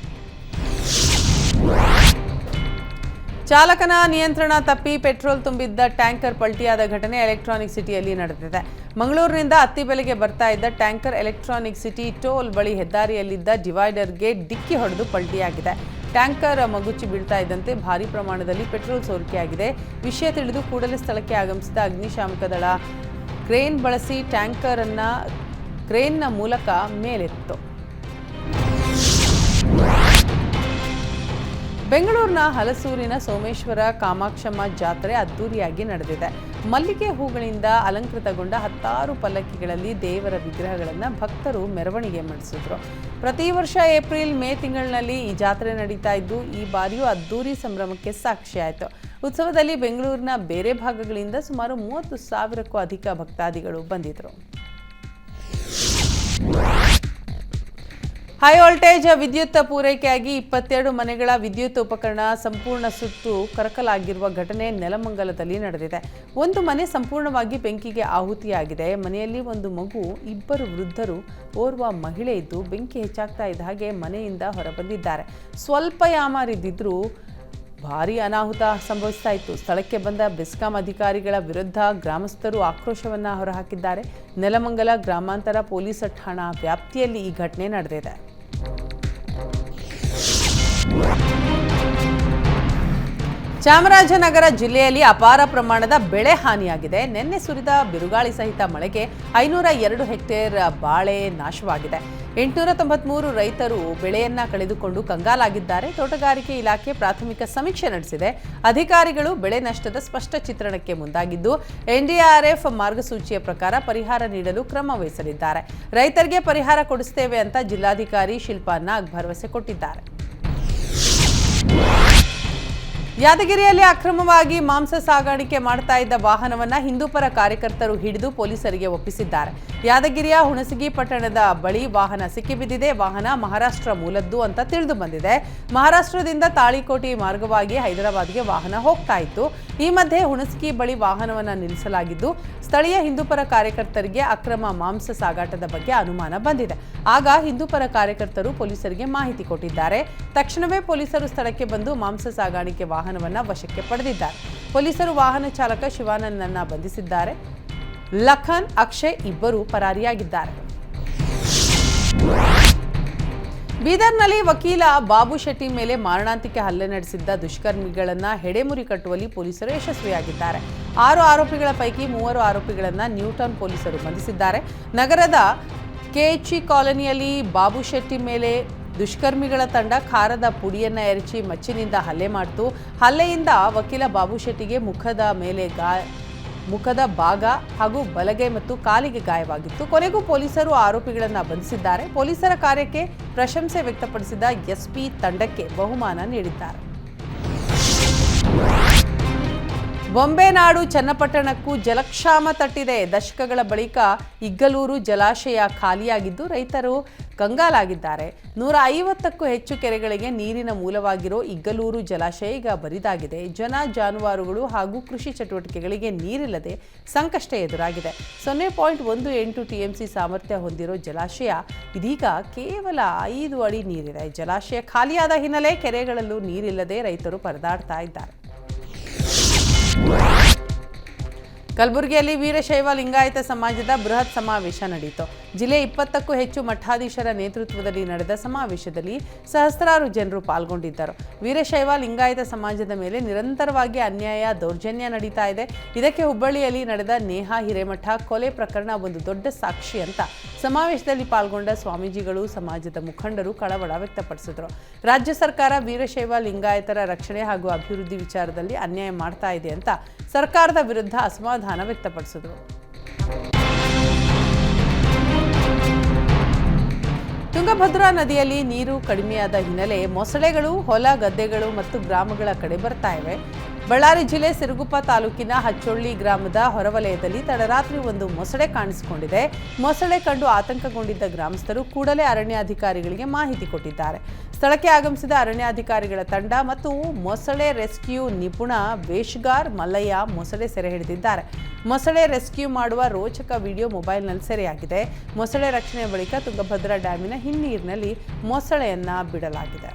ಚಾಲಕನ ನಿಯಂತ್ರಣ ತಪ್ಪಿ ಪೆಟ್ರೋಲ್ ತುಂಬಿದ್ದ ಟ್ಯಾಂಕರ್ ಪಲ್ಟಿಯಾದ ಘಟನೆ ಎಲೆಕ್ಟ್ರಾನಿಕ್ ಸಿಟಿಯಲ್ಲಿ ನಡೆದಿದೆ. ಮಂಗಳೂರಿನಿಂದ ಅತ್ತಿಬೆಲೆಗೆ ಬರ್ತಾ ಇದ್ದ ಟ್ಯಾಂಕರ್ ಎಲೆಕ್ಟ್ರಾನಿಕ್ ಸಿಟಿ ಟೋಲ್ ಬಳಿ ಹೆದ್ದಾರಿಯಲ್ಲಿದ್ದ ಡಿವೈಡರ್ಗೆ ಡಿಕ್ಕಿ ಹೊಡೆದು ಪಲ್ಟಿಯಾಗಿದೆ. ಟ್ಯಾಂಕರ್ ಮಗುಚಿ ಬೀಳ್ತಾ ಇದ್ದಂತೆ ಭಾರೀ ಪ್ರಮಾಣದಲ್ಲಿ ಪೆಟ್ರೋಲ್ ಸೋರಿಕೆಯಾಗಿದೆ. ವಿಷಯ ತಿಳಿದು ಕೂಡಲೇ ಸ್ಥಳಕ್ಕೆ ಆಗಮಿಸಿದ ಅಗ್ನಿಶಾಮಕ ದಳ ಕ್ರೇನ್ ಬಳಸಿ ಟ್ಯಾಂಕರ್ ಅನ್ನ ಕ್ರೇನ್ನ ಮೂಲಕ ಮೇಲೆತ್ತು. ಬೆಂಗಳೂರಿನ ಹಲಸೂರಿನ ಸೋಮೇಶ್ವರ ಕಾಮಾಕ್ಷಮ್ಮ ಜಾತ್ರೆ ಅದ್ದೂರಿಯಾಗಿ ನಡೆದಿದೆ. ಮಲ್ಲಿಗೆ ಹೂಗಳಿಂದ ಅಲಂಕೃತಗೊಂಡ 10 ಪಲ್ಲಕ್ಕಿಗಳಲ್ಲಿ ದೇವರ ವಿಗ್ರಹಗಳನ್ನು ಭಕ್ತರು ಮೆರವಣಿಗೆ ಮಾಡಿಸಿದ್ರು. ಪ್ರತಿ ವರ್ಷ ಏಪ್ರಿಲ್ ಮೇ ತಿಂಗಳಿನಲ್ಲಿ ಈ ಜಾತ್ರೆ ನಡೀತಾ ಇದ್ದು ಈ ಬಾರಿಯೂ ಅದ್ದೂರಿ ಸಂಭ್ರಮಕ್ಕೆ ಸಾಕ್ಷಿಯಾಯಿತು. ಉತ್ಸವದಲ್ಲಿ ಬೆಂಗಳೂರಿನ ಬೇರೆ ಭಾಗಗಳಿಂದ ಸುಮಾರು 30,000ಕ್ಕೂ ಅಧಿಕ ಭಕ್ತಾದಿಗಳು ಬಂದಿದ್ದರು. ಹೈ ವೋಲ್ಟೇಜ್ ವಿದ್ಯುತ್ ಪೂರೈಕೆಯಾಗಿ 22 ಮನೆಗಳ ವಿದ್ಯುತ್ ಉಪಕರಣ ಸಂಪೂರ್ಣ ಸುಟ್ಟು ಕರಕಲಾಗಿರುವ ಘಟನೆ ನೆಲಮಂಗಲದಲ್ಲಿ ನಡೆದಿದೆ. ಒಂದು ಮನೆ ಸಂಪೂರ್ಣವಾಗಿ ಬೆಂಕಿಗೆ ಆಹುತಿಯಾಗಿದೆ. ಮನೆಯಲ್ಲಿ ಒಂದು ಮಗು, 2 ವೃದ್ಧರು, ಓರ್ವ ಮಹಿಳೆ ಇದ್ದು ಬೆಂಕಿ ಹೆಚ್ಚಾಗ್ತಾ ಇದ್ದ ಹಾಗೆ ಮನೆಯಿಂದ ಹೊರಬಂದಿದ್ದಾರೆ. ಸ್ವಲ್ಪ ಯಾಮಾರಿದ್ದರೂ ಭಾರೀ ಅನಾಹುತ ಸಂಭವಿಸ್ತಾ ಇತ್ತು. ಸ್ಥಳಕ್ಕೆ ಬಂದ ಬೆಸ್ಕಾಂ ಅಧಿಕಾರಿಗಳ ವಿರುದ್ಧ ಗ್ರಾಮಸ್ಥರು ಆಕ್ರೋಶವನ್ನು ಹೊರಹಾಕಿದ್ದಾರೆ. ನೆಲಮಂಗಲ ಗ್ರಾಮಾಂತರ ಪೊಲೀಸ್ ಠಾಣಾ ವ್ಯಾಪ್ತಿಯಲ್ಲಿ ಈ ಘಟನೆ ನಡೆದಿದೆ. ಚಾಮರಾಜನಗರ ಜಿಲ್ಲೆಯಲ್ಲಿ ಅಪಾರ ಪ್ರಮಾಣದ ಬೆಳೆ ಹಾನಿಯಾಗಿದೆ. ನಿನ್ನೆ ಸುರಿದ ಬಿರುಗಾಳಿ ಸಹಿತ ಮಳೆಗೆ 502 ಹೆಕ್ಟೇರ್ ಬಾಳೆ ನಾಶವಾಗಿದೆ. 893 ರೈತರು ಬೆಳೆಯನ್ನ ಕಳೆದುಕೊಂಡು ಕಂಗಾಲಾಗಿದ್ದಾರೆ. ತೋಟಗಾರಿಕೆ ಇಲಾಖೆ ಪ್ರಾಥಮಿಕ ಸಮೀಕ್ಷೆ ನಡೆಸಿದೆ. ಅಧಿಕಾರಿಗಳು ಬೆಳೆ ನಷ್ಟದ ಸ್ಪಷ್ಟ ಚಿತ್ರಣಕ್ಕೆ ಮುಂದಾಗಿದ್ದು ಎನ್ಡಿಆರ್ಎಫ್ ಮಾರ್ಗಸೂಚಿಯ ಪ್ರಕಾರ ಪರಿಹಾರ ನೀಡಲು ಕ್ರಮ ವಹಿಸಲಿದ್ದಾರೆ. ರೈತರಿಗೆ ಪರಿಹಾರ ಕೊಡಿಸುತ್ತೇವೆ ಅಂತ ಜಿಲ್ಲಾಧಿಕಾರಿ ಶಿಲ್ಪಾ ನಾಗ್ ಭರವಸೆ ಕೊಟ್ಟಿದ್ದಾರೆ. ಯಾದಗಿರಿಯಲ್ಲಿ ಅಕ್ರಮವಾಗಿ ಮಾಂಸ ಸಾಗಾಣಿಕೆ ಮಾಡ್ತಾ ಇದ್ದ ವಾಹನವನ್ನ ಹಿಂದೂಪರ ಕಾರ್ಯಕರ್ತರು ಹಿಡಿದು ಪೊಲೀಸರಿಗೆ ಒಪ್ಪಿಸಿದ್ದಾರೆ. ಯಾದಗಿರಿಯ ಹುಣಸಗಿ ಪಟ್ಟಣದ ಬಳಿ ವಾಹನ ಸಿಕ್ಕಿಬಿದ್ದಿದೆ. ವಾಹನ ಮಹಾರಾಷ್ಟ್ರ ಮೂಲದ್ದು ಅಂತ ತಿಳಿದು ಬಂದಿದೆ. ಮಹಾರಾಷ್ಟ್ರದಿಂದ ತಾಳಿಕೋಟೆ ಮಾರ್ಗವಾಗಿ ಹೈದರಾಬಾದ್ಗೆ ವಾಹನ ಹೋಗ್ತಾ ಇತ್ತು. ಈ ಮಧ್ಯೆ ಹುಣಸಗಿ ಬಳಿ ವಾಹನವನ್ನ ನಿಲ್ಲಿಸಲಾಗಿದ್ದು ಸ್ಥಳೀಯ ಹಿಂದೂಪರ ಕಾರ್ಯಕರ್ತರಿಗೆ ಅಕ್ರಮ ಮಾಂಸ ಸಾಗಾಟದ ಬಗ್ಗೆ ಅನುಮಾನ ಬಂದಿದೆ. ಆಗ ಹಿಂದೂಪರ ಕಾರ್ಯಕರ್ತರು ಪೊಲೀಸರಿಗೆ ಮಾಹಿತಿ ಕೊಟ್ಟಿದ್ದಾರೆ. ತಕ್ಷಣವೇ ಪೊಲೀಸರು ಸ್ಥಳಕ್ಕೆ ಬಂದು ಮಾಂಸ ಸಾಗಾಣಿಕೆ ವಾಹನವನ್ನ ವಶಕ್ಕೆ ಪಡೆದಿದ್ದಾರೆ. ಪೊಲೀಸರು ವಾಹನ ಚಾಲಕ ಶಿವಾನಂದನನ್ನ ಬಂಧಿಸಿದ್ದಾರೆ. ಲಖನ್, ಅಕ್ಷಯ್ ಇಬ್ಬರು ಪರಾರಿಯಾಗಿದ್ದಾರೆ. ಬೀದರ್ನಲ್ಲಿ ವಕೀಲ ಬಾಬು ಶೆಟ್ಟಿ ಮೇಲೆ ಮಾರಣಾಂತಿಕ ಹಲ್ಲೆ ನಡೆಸಿದ್ದ ದುಷ್ಕರ್ಮಿಗಳನ್ನು ಹೆಡೆಮುರಿ ಕಟ್ಟುವಲ್ಲಿ ಪೊಲೀಸರು ಯಶಸ್ವಿಯಾಗಿದ್ದಾರೆ. 6 ಆರೋಪಿಗಳ ಪೈಕಿ 3 ಆರೋಪಿಗಳನ್ನು ನ್ಯೂಟೌನ್ ಪೊಲೀಸರು ಬಂಧಿಸಿದ್ದಾರೆ. ನಗರದ ಕೆಎಚ್ಇ ಕಾಲೋನಿಯಲ್ಲಿ ಬಾಬು ಶೆಟ್ಟಿ ಮೇಲೆ ದುಷ್ಕರ್ಮಿಗಳ ತಂಡ ಖಾರದ ಪುಡಿಯನ್ನ ಎರಚಿ ಮಚ್ಚಿನಿಂದ ಹಲ್ಲೆ ಮಾಡಿತು. ಹಲ್ಲೆಯಿಂದ ವಕೀಲ ಬಾಬು ಶೆಟ್ಟಿಗೆ ಮುಖದ ಭಾಗ ಹಾಗೂ ಬಲಗೈ ಮತ್ತು ಕಾಲಿಗೆ ಗಾಯವಾಗಿತ್ತು. ಕೊನೆಗೂ ಪೊಲೀಸರು ಆರೋಪಿಗಳನ್ನು ಬಂಧಿಸಿದ್ದಾರೆ. ಪೊಲೀಸರ ಕಾರ್ಯಕ್ಕೆ ಪ್ರಶಂಸೆ ವ್ಯಕ್ತಪಡಿಸಿದ ಎಸ್ಪಿ ತಂಡಕ್ಕೆ ಬಹುಮಾನ ನೀಡಿದ್ದಾರೆ. ಬೊಂಬೆನಾಡು ಚನ್ನಪಟ್ಟಣಕ್ಕೂ ಜಲಕ್ಷಾಮ ತಟ್ಟಿದೆ. ದಶಕಗಳ ಬಳಿಕ ಇಗ್ಗಲೂರು ಜಲಾಶಯ ಖಾಲಿಯಾಗಿದ್ದು ರೈತರು ಕಂಗಾಲಾಗಿದ್ದಾರೆ. 150ಕ್ಕೂ ಹೆಚ್ಚು ಕೆರೆಗಳಿಗೆ ನೀರಿನ ಮೂಲವಾಗಿರೋ ಇಗ್ಗಲೂರು ಜಲಾಶಯ ಈಗ ಬರಿದಾಗಿದೆ. ಜನ, ಜಾನುವಾರುಗಳು ಹಾಗೂ ಕೃಷಿ ಚಟುವಟಿಕೆಗಳಿಗೆ ನೀರಿಲ್ಲದೆ ಸಂಕಷ್ಟ ಎದುರಾಗಿದೆ. 0.18 ಟಿಎಂಸಿ ಸಾಮರ್ಥ್ಯ ಹೊಂದಿರೋ ಜಲಾಶಯ ಇದೀಗ ಕೇವಲ 5 ಅಡಿ ನೀರಿದೆ. ಜಲಾಶಯ ಖಾಲಿಯಾದ ಹಿನ್ನೆಲೆ ಕೆರೆಗಳಲ್ಲೂ ನೀರಿಲ್ಲದೆ ರೈತರು ಪರದಾಡ್ತಾ ಇದ್ದಾರೆ. ಕಲಬುರಗಿಯಲ್ಲಿ ವೀರಶೈವ ಲಿಂಗಾಯತ ಸಮಾಜದ ಬೃಹತ್ ಸಮಾವೇಶ ನಡೆಯಿತು. ಜಿಲ್ಲೆಯ 20ಕ್ಕೂ ಹೆಚ್ಚು ಮಠಾಧೀಶರ ನೇತೃತ್ವದಲ್ಲಿ ನಡೆದ ಸಮಾವೇಶದಲ್ಲಿ ಸಹಸ್ರಾರು ಜನರು ಪಾಲ್ಗೊಂಡಿದ್ದರು. ವೀರಶೈವ ಲಿಂಗಾಯತ ಸಮಾಜದ ಮೇಲೆ ನಿರಂತರವಾಗಿ ಅನ್ಯಾಯ, ದೌರ್ಜನ್ಯ ನಡೀತಾ ಇದೆ. ಇದಕ್ಕೆ ಹುಬ್ಬಳ್ಳಿಯಲ್ಲಿ ನಡೆದ ನೇಹಾ ಹಿರೇಮಠ ಕೊಲೆ ಪ್ರಕರಣ ಒಂದು ದೊಡ್ಡ ಸಾಕ್ಷಿ ಅಂತ ಸಮಾವೇಶದಲ್ಲಿ ಪಾಲ್ಗೊಂಡ ಸ್ವಾಮೀಜಿಗಳು, ಸಮಾಜದ ಮುಖಂಡರು ಕಳವಳ ವ್ಯಕ್ತಪಡಿಸಿದರು. ರಾಜ್ಯ ಸರ್ಕಾರ ವೀರಶೈವ ಲಿಂಗಾಯತರ ರಕ್ಷಣೆ ಹಾಗೂ ಅಭಿವೃದ್ಧಿ ವಿಚಾರದಲ್ಲಿ ಅನ್ಯಾಯ ಮಾಡ್ತಾ ಇದೆ ಅಂತ ಸರ್ಕಾರದ ವಿರುದ್ಧ ಅಸಮಾಧಾನ ವ್ಯಕ್ತಪಡಿಸಿದರು. ತುಂಗಭದ್ರಾ ನದಿಯಲ್ಲಿ ನೀರು ಕಡಿಮೆಯಾದ ಹಿನ್ನೆಲೆ ಮೊಸಳೆಗಳು ಹೊಲ ಗದ್ದೆಗಳು ಮತ್ತು ಗ್ರಾಮಗಳ ಕಡೆ ಬರ್ತಾ ಇವೆ. ಬಳ್ಳಾರಿ ಜಿಲ್ಲೆ ಸಿರುಗುಪ್ಪ ತಾಲೂಕಿನ ಹಚ್ಚೊಳ್ಳಿ ಗ್ರಾಮದ ಹೊರವಲಯದಲ್ಲಿ ತಡರಾತ್ರಿ ಒಂದು ಮೊಸಳೆ ಕಾಣಿಸಿಕೊಂಡಿದೆ. ಮೊಸಳೆ ಕಂಡು ಆತಂಕಗೊಂಡಿದ್ದ ಗ್ರಾಮಸ್ಥರು ಕೂಡಲೇ ಅರಣ್ಯಾಧಿಕಾರಿಗಳಿಗೆ ಮಾಹಿತಿ ಕೊಟ್ಟಿದ್ದಾರೆ. ಸ್ಥಳಕ್ಕೆ ಆಗಮಿಸಿದ ಅರಣ್ಯಾಧಿಕಾರಿಗಳ ತಂಡ ಮತ್ತು ಮೊಸಳೆ ರೆಸ್ಕ್ಯೂ ನಿಪುಣ ವೇಶ್ಗಾರ್ ಮಲ್ಲಯ್ಯ ಮೊಸಳೆ ಸೆರೆ ಹಿಡಿದಿದ್ದಾರೆ. ಮೊಸಳೆ ರೆಸ್ಕ್ಯೂ ಮಾಡುವ ರೋಚಕ ವಿಡಿಯೋ ಮೊಬೈಲ್ನಲ್ಲಿ ಸೆರೆಯಾಗಿದೆ. ಮೊಸಳೆ ರಕ್ಷಣೆ ಬಳಿಕ ತುಂಗಭದ್ರಾ ಡ್ಯಾಮಿನ ಹಿನ್ನೀರಿನಲ್ಲಿ ಮೊಸಳೆಯನ್ನ ಬಿಡಲಾಗಿದೆ.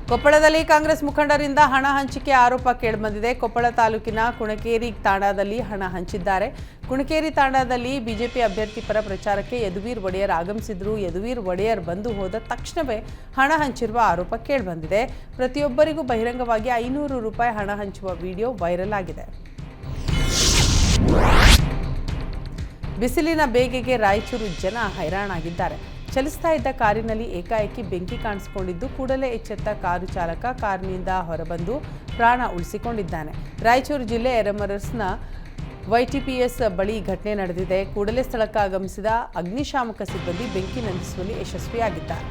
ಕೊಪ್ಪಳದಲ್ಲಿ ಕಾಂಗ್ರೆಸ್ ಮುಖಂಡರಿಂದ ಹಣ ಹಂಚಿಕೆ ಆರೋಪ ಕೇಳಿಬಂದಿದೆ. ಕೊಪ್ಪಳ ತಾಲೂಕಿನ ಕುಣಕೇರಿ ತಾಂಡಾದಲ್ಲಿ ಹಣ ಹಂಚಿದ್ದಾರೆ. ಕುಣಕೇರಿ ತಾಂಡಾದಲ್ಲಿ ಬಿಜೆಪಿ ಅಭ್ಯರ್ಥಿ ಪರ ಪ್ರಚಾರಕ್ಕೆ ಯದುವೀರ್ ಒಡೆಯರ್ ಆಗಮಿಸಿದ್ರು. ಯದುವೀರ್ ಒಡೆಯರ್ ಬಂದು ಹೋದ ತಕ್ಷಣವೇ ಹಣ ಹಂಚಿರುವ ಆರೋಪ ಕೇಳಿಬಂದಿದೆ. ಪ್ರತಿಯೊಬ್ಬರಿಗೂ ಬಹಿರಂಗವಾಗಿ 500 ರೂಪಾಯಿ ಹಣ ಹಂಚುವ ವಿಡಿಯೋ ವೈರಲ್ ಆಗಿದೆ. ಬಿಸಿಲಿನ ಬೇಗೆಗೆ ರಾಯಚೂರು ಜನ ಹೈರಾಣಾಗಿದ್ದಾರೆ. ಚಲಿಸ್ತಾ ಇದ್ದ ಕಾರಿನಲ್ಲಿ ಏಕಾಏಕಿ ಬೆಂಕಿ ಕಾಣಿಸಿಕೊಂಡಿದ್ದು ಕೂಡಲೇ ಎಚ್ಚೆತ್ತ ಕಾರು ಚಾಲಕ ಕಾರಿನಿಂದ ಹೊರಬಂದು ಪ್ರಾಣ ಉಳಿಸಿಕೊಂಡಿದ್ದಾನೆ. ರಾಯಚೂರು ಜಿಲ್ಲೆ ಯರಮರಸ್ನ YTPS ಬಳಿ ಘಟನೆ ನಡೆದಿದೆ. ಕೂಡಲೇ ಸ್ಥಳಕ್ಕೆ ಆಗಮಿಸಿದ ಅಗ್ನಿಶಾಮಕ ಸಿಬ್ಬಂದಿ ಬೆಂಕಿ ನಂದಿಸುವಲ್ಲಿ ಯಶಸ್ವಿಯಾಗಿದ್ದಾರೆ.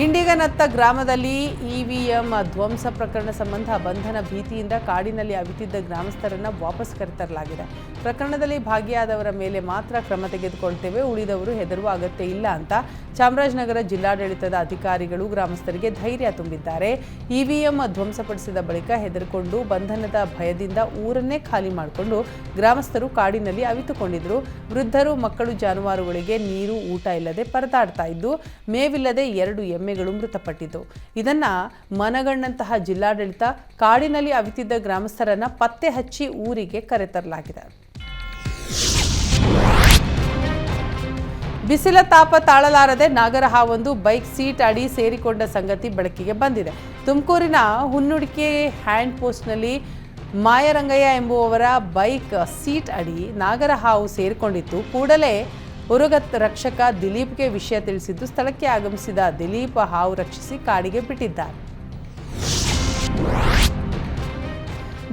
ಇಂಡಿಗನತ್ತ ಗ್ರಾಮದಲ್ಲಿ ಇವಿಎಂ ಧ್ವಂಸ ಪ್ರಕರಣ ಸಂಬಂಧ ಬಂಧನ ಭೀತಿಯಿಂದ ಕಾಡಿನಲ್ಲಿ ಅವಿತಿದ್ದ ಗ್ರಾಮಸ್ಥರನ್ನ ವಾಪಸ್ ಕರೆತರಲಾಗಿದೆ. ಪ್ರಕರಣದಲ್ಲಿ ಭಾಗಿಯಾದವರ ಮೇಲೆ ಮಾತ್ರ ಕ್ರಮ ತೆಗೆದುಕೊಳ್ತೇವೆ, ಉಳಿದವರು ಹೆದರುವ ಅಗತ್ಯ ಇಲ್ಲ ಅಂತ ಚಾಮರಾಜನಗರ ಜಿಲ್ಲಾಡಳಿತದ ಅಧಿಕಾರಿಗಳು ಗ್ರಾಮಸ್ಥರಿಗೆ ಧೈರ್ಯ ತುಂಬಿದ್ದಾರೆ. ಇವಿಎಂ ಧ್ವಂಸಪಡಿಸಿದ ಬಳಿಕ ಹೆದರಿಕೊಂಡು ಬಂಧನದ ಭಯದಿಂದ ಊರನ್ನೇ ಖಾಲಿ ಮಾಡಿಕೊಂಡು ಗ್ರಾಮಸ್ಥರು ಕಾಡಿನಲ್ಲಿ ಅವಿತುಕೊಂಡಿದ್ರು. ವೃದ್ಧರು, ಮಕ್ಕಳು, ಜಾನುವಾರುಗಳಿಗೆ ನೀರು, ಊಟ ಇಲ್ಲದೆ ಪರದಾಡ್ತಾ ಇದ್ದು ಮೇವಿಲ್ಲದೆ 2 ಎಮ್ಮೆಗಳು ಮೃತಪಟ್ಟಿದ್ದು. ಇದನ್ನ ಮನಗಂಡಂತಹ ಜಿಲ್ಲಾಡಳಿತ ಕಾಡಿನಲ್ಲಿ ಅವಿತಿದ್ದ ಗ್ರಾಮಸ್ಥರನ್ನ ಪತ್ತೆ ಹಚ್ಚಿ ಊರಿಗೆ ಕರೆತರಲಾಗಿದೆ. ಬಿಸಿಲ ತಾಪ ತಾಳಲಾರದೆ ನಾಗರಹಾವೊಂದು ಬೈಕ್ ಸೀಟ್ ಅಡಿ ಸೇರಿಕೊಂಡ ಸಂಗತಿ ಬೆಳಕಿಗೆ ಬಂದಿದೆ. ತುಮಕೂರಿನ ಹುನ್ನುಡಿಕೆ ಹ್ಯಾಂಡ್ ಪೋಸ್ಟ್ನಲ್ಲಿ ಮಾಯರಂಗಯ್ಯ ಎಂಬುವವರ ಬೈಕ್ ಸೀಟ್ ಅಡಿ ನಾಗರಹಾವು ಸೇರಿಕೊಂಡಿತ್ತು. ಕೂಡಲೇ ಉರುಗತ್ ರಕ್ಷಕ ದಿಲೀಪ್ಗೆ ವಿಷಯ ತಿಳಿಸಿದ್ದು ಸ್ಥಳಕ್ಕೆ ಆಗಮಿಸಿದ ದಿಲೀಪ್ ಹಾವು ರಕ್ಷಿಸಿ ಕಾಡಿಗೆ ಬಿಟ್ಟಿದ್ದಾರೆ.